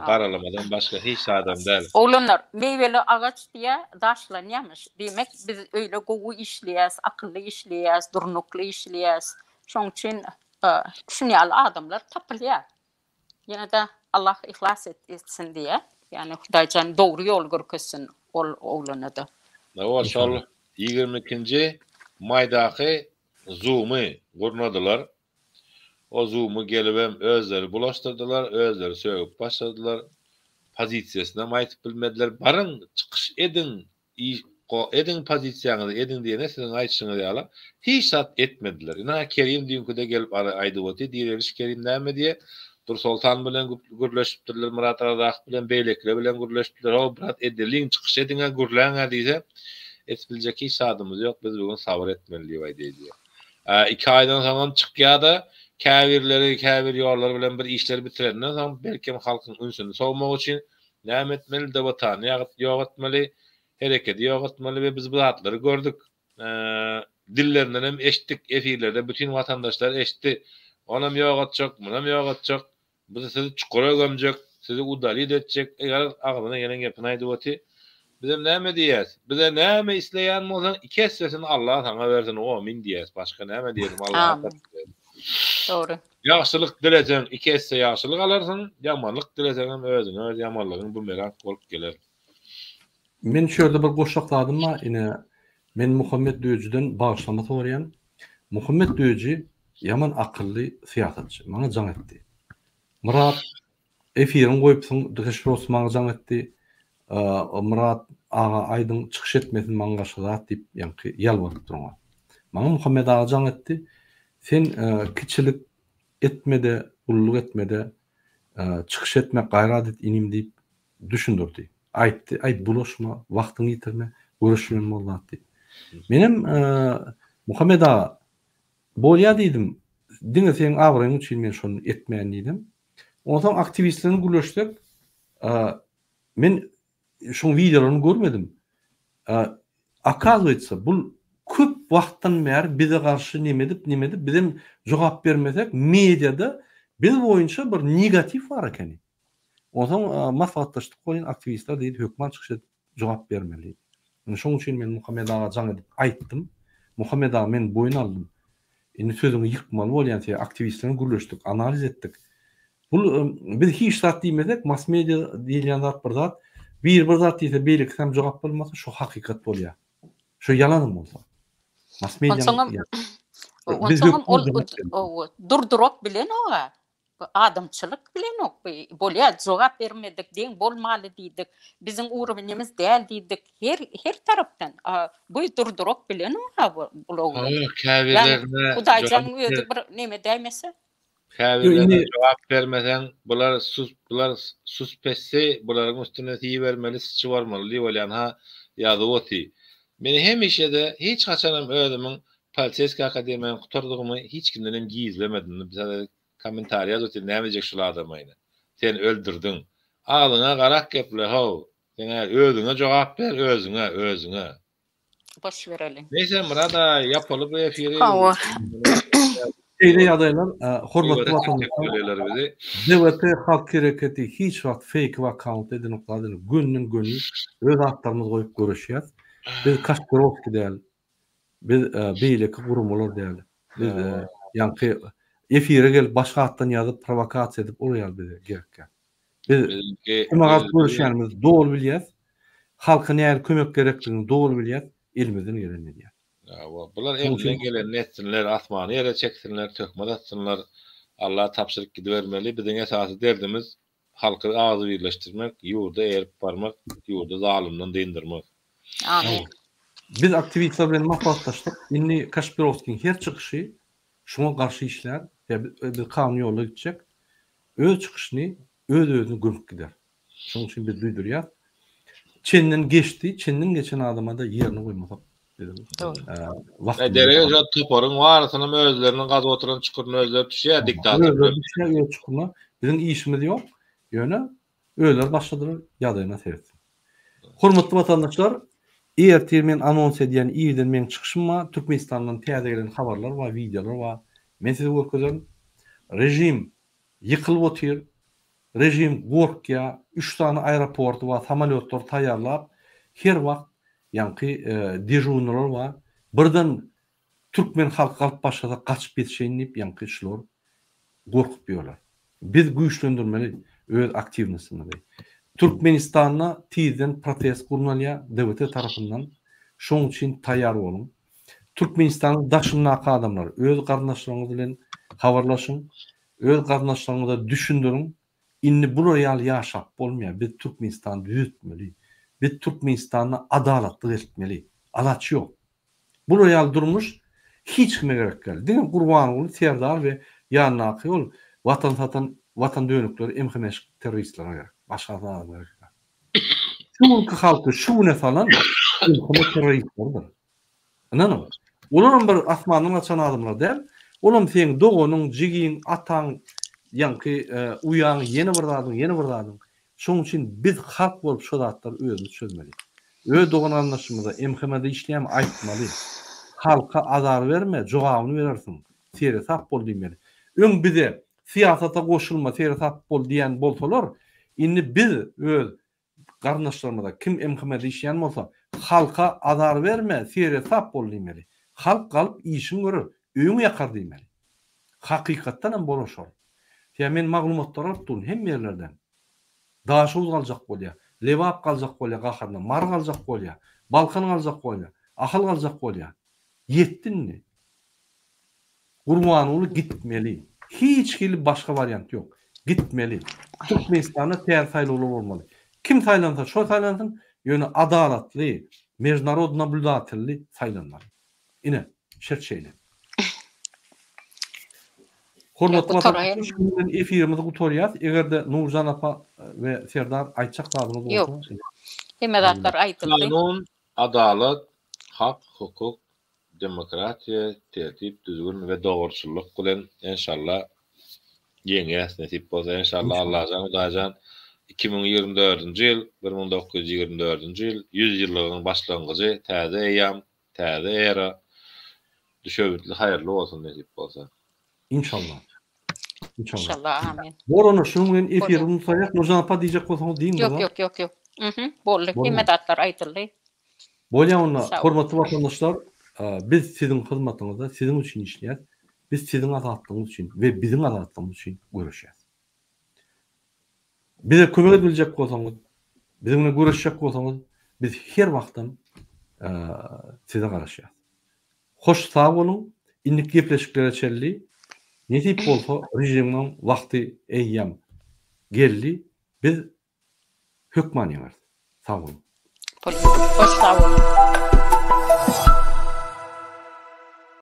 Speaker 3: Garalamadan başga hiç adam däl.
Speaker 2: Oğlanlar meyveli ağaç diye daşlanýarmyş. Demek biz öyle gowy işleýäs, akylly işleýäs, durnukly işleýäs. Şoň üçin düşünýärli adamlar tapylýar. Ýene de Allah ihlas etsin diye. Yani Hudaýjan dogry ýol görkezsin oğlana da.
Speaker 3: O şol 22-nji maýdaky Zoom'u gurnadylar. O Zoom'u gelip hem özleri bulaştırdılar, özleri sögüp başladılar. Pozisiýasyna aýtyp bilmediler. Barın çıkış edin, edin pozisiýaňyzy, edin diýene siziň aýtşyňyz ýaly. Hiç sat etmediler. Ina Kerim diýenkude gelip aýdyp oty, diýeriş Kerim näme diýe? Dur Sultan bilen gürleşipdirler, Murat Aradaq bilen beýlekler bilen gürleşipdirler. O Murat edilin çıkış edinge gürläňä diýse, etbiljek hiç sadymyz ýok. Biz bugün sabır etmeli diýýär. 2 aydan soň çykýarda käbir ýollar bilen bir işler bitirenden soň belki halkyň ünsüni sowmak üçin näme etmeli, dewatan ýok etmeli, hereket ýok etmeli we biz bu zatlary gördük. Dillerinden hem eşitdik, efirlerde bütün watandaşlar eşitdi. Onam ýok etjek, munam ýok etjek. Biz sizi çukura gömjek, sizi udaly edecek. Eger agyna gelen gepini aýdyp oty. Bizim näme diýäs? Bize näme isleýän bolsaň iki hissesini Allah sana bersin. O min diýäs. Başga näme diýelim Allah.
Speaker 2: Doğru.
Speaker 3: Ýaxşylyk dileseň iki hisse ýaxşylyk alarsyň, ýamanlyk dileseň özüňe öz ýamanlygyň bu merak bolup geler.
Speaker 1: Men şöyle bir goşakladym ma, ine men Muhammed Döjüden bağışlama sorýan. Muhammed Döjü yaman akıllı siýasatçy. Maňa jaň etdi. Murat efirin goýupsyň, Döşür Osman jaň etdi. Murat ağa aýdyň çykyş etmesin maňa gaşylat diýip ýanky ýalwaryp durýan. Maňa Muhammed ağa jaň etdi. Sen kiçilik etmede, ulluk etmede çykyş etmek gaýrat et inim diýip düşündirdi. Aýtdy, aý bulaşma, wagtyny ýitirme, görüşmem bolýar diýip. Menem Muhammed ağa bolýar diýdim. Diňe sen awraň üçin men şonu etmeýän diýdim. Ondan aktivistlerini gürleşdik. Men şu videolarını görmedim. Akazyýsa bu köp wagtdan bäri bize garşy nemedip bizim jogap bermesek mediada biz boýunça bir negativ bar ekeni. Ondan maslahatlaşdyk goýan aktivistler diýip hökümet çykyş edip jogap bermeli. Şoň üçin men Muhammed ağa jaň edip aýtdym. Muhammed ağa men boyun aldym. Indi sözüňi ýykmaly bolýan diýip aktivistlerini gürleşdik, analiz etdik. Bu biz hiç zat diýmesek, mass media diýilen zat bir zat, bir zat diýse beýlik hem jogap bolmasa, şu hakykat bolýar. Şu ýalan bolsa. Mass media.
Speaker 2: Biz durdurok bilen oga. Adamçylyk bilen ok. Bolýar, jogap bermedik, deň bolmaly diýdik. Biziň ugrubynymyz däl diýdik. Her tarapdan bu durdurok bilen oga bu.
Speaker 3: Käbirlerine
Speaker 2: Hudaýjan öýdi bir näme diýmese?
Speaker 3: Häzirde jogap bermesen bular suspesi buların üstüne tiýi bermeli, sıçı barmaly diýip ha ýazyp oty. Meni hemişe de hiç haçanam özümiň Politseski akademiýany gutardygymy hiç kimden gizlemedim. Bize komentar ýazyp näme şol adamyny. Sen öldürdün. Alyna garak gepler haw. Sen özüňe jogap ber, özüňe.
Speaker 2: Boş verelim.
Speaker 3: Neyse burada yapılı bu efiri.
Speaker 1: Eyle ýagdaýlar, hormatly watandaşlar, DWT Halk Hereketi hiç wagt fake account edinipdir. Günnün günü öz atlarymyzy goýup görüşýär. Biz Kasperovski däl, biz beýleki gurumlar däl. Biz ýanky efire gelip başga atdan ýazyp provokasiýa edip urýar bizi gerekkä. Biz kimagat görüşýärmiz dogry bilýär. Halka näme kömek gerekligini dogry bilýär, elimiziň ýerine diýär.
Speaker 3: Bular elimden gelen netsinler, asmany ýere çeksinler, tökme atsınlar. Allah tapşyryk gidivermeli. Biziň esasy derdimiz halky azy birleşdirmek, ýurda erip barmak, ýurda zalymdan dyndirmek.
Speaker 2: Amin.
Speaker 1: Biz aktivistler bilen maslahatlaşdyk. Indi Kasperovskiň her çykyşy şoňa garşy işler we bir kanun ýoluna gitjek. Öz çykyşyny özüni gömüp gider. Şoň üçin biz duýdurýar. Çenden geçti, çenden geçen adama da ýerini goýmasak.
Speaker 3: Derege jo toporun warsynam özleriniň gazy oturan çukuryny özler düşýär diktator.
Speaker 1: Düşýär çukuruna. Biziň işimiz ýok. Ýöne öýler başladylar ýagdaýyna seretsin. Hormatly watandaşlar, ertir men anons edýän ýerden men çykyşyma Türkmenistandan täze gelen habarlar we videolar we men size görkezem. Rejim ýykylyp otyr. Rejim gorkýa 3 tane aeroport we samolyotlar taýýarlap her wagt ýanky dejurnlar we birden türkmen halky alyp başlasa gaçyp geçişini dip ýanky şular gorkup ýörler. Biz güýçlendirmeli öz aktivnysini. Türkmenistana tiýden protest gurulýar DWT tarapyndan. Şoň üçin taýýar bolun. Türkmenistanyň daşyndaky adamlar öz garnaşlaryňyz bilen habarlaşyň, öz garnaşlaryňyza düşündirin. Indi bu royal ýaşap bolmaýar. Biz Türkmenistany düzültmeli. Biz Türkmenistany adalatly etmeli. Alaç ýok. Bu royal durmuş hiç kime gerek geldi. Diňe Gurbanoğlu Serdar we ýanynaky ol watan dönükleri emhemeş teröristlere gerek. Başga adamlara gerek. Şu halky şuňa salan emhemeş teröristlerdir. Ananam. Olaryň bir asmanyň açan adamlar däl. Olam seň dogonyň, jigiň, ataň ýanky uýaň ýene bir dadyň. Şoň üçin biz halk bolup şu zatlar özüni çözmeli. Öz dogan anlaşmada MHM'de işleýän aýtmaly. Halka azar verme, jogabyny berersiň. Sere sap bol diýmeli. Öň bize siyasata goşulma, sere sap bol diýen bolsalar, indi biz öz garnaşlarymyzda kim MHM'de işleýän bolsa, halka azar verme, sere sap bol diýmeli. Halk galyp işin görür, öýüň ýakar diýmeli. Hakykatdan hem bolaşar. Men maglumatlar alypdym hem ýerlerden. Daşyz galjak bolýar, lewap galjak bolýar gaharna, mar galjak bolýar, balkan galjak bolýar, ahal galjak bolýar. Yetdinmi? Gurbanoğlu gitmeli. Hiç kili başka variant yok. Gitmeli. Türkmenistan'a täze saýlawlar bolmaly. Kim saýlansa, şo saýlansyn, ýöne adalatly, mejnarod nablüdatly saýlanmaly. Ine şert şeýle. Hormatly watandaşlar, şundan efirimizi gutorýar. Egerde Nurjan apa we Serdar aýtjak zadyny bolsa.
Speaker 2: Hemedatlar aýtyldy.
Speaker 3: Kanun, adalat, hak, hukuk, demokratiya, tertip, düzgün we dogruçylyk bilen inşallah ýeňäs nesip bolsa inşallah Allahyň 2024-nji ýyl, 1924-nji ýyl 100 ýyllygynyň başlangyjy, täze eýam, täze era düşebitli haýyrly bolsun nesip bolsa.
Speaker 1: İnşallah.
Speaker 2: İnşallah amin.
Speaker 1: Boronu şunun efirini sayak Nurjan apa diýjek bolsaňyz diýin.
Speaker 2: Yok. Bolly. Hemedatlar aýtyldy.
Speaker 1: Bolýan hormatly watandaşlar, biz siziň hyzmatyňyzda, siziň üçin işleýär. Biz siziň azatlygyňyz üçin we biziň azatlygyňyz üçin görüşýär. Bize kömek ediljek bolsaňyz, bizimle görüşjek bolsaňyz, biz her wagtdan size garaşýar. Hoş sag bolun, indik gepleşiklere çelli. Netip bolsa rejimiň wagty eýýam geldi. Biz hökman ýarar. Sag bolun.
Speaker 2: Hoş sag bolun.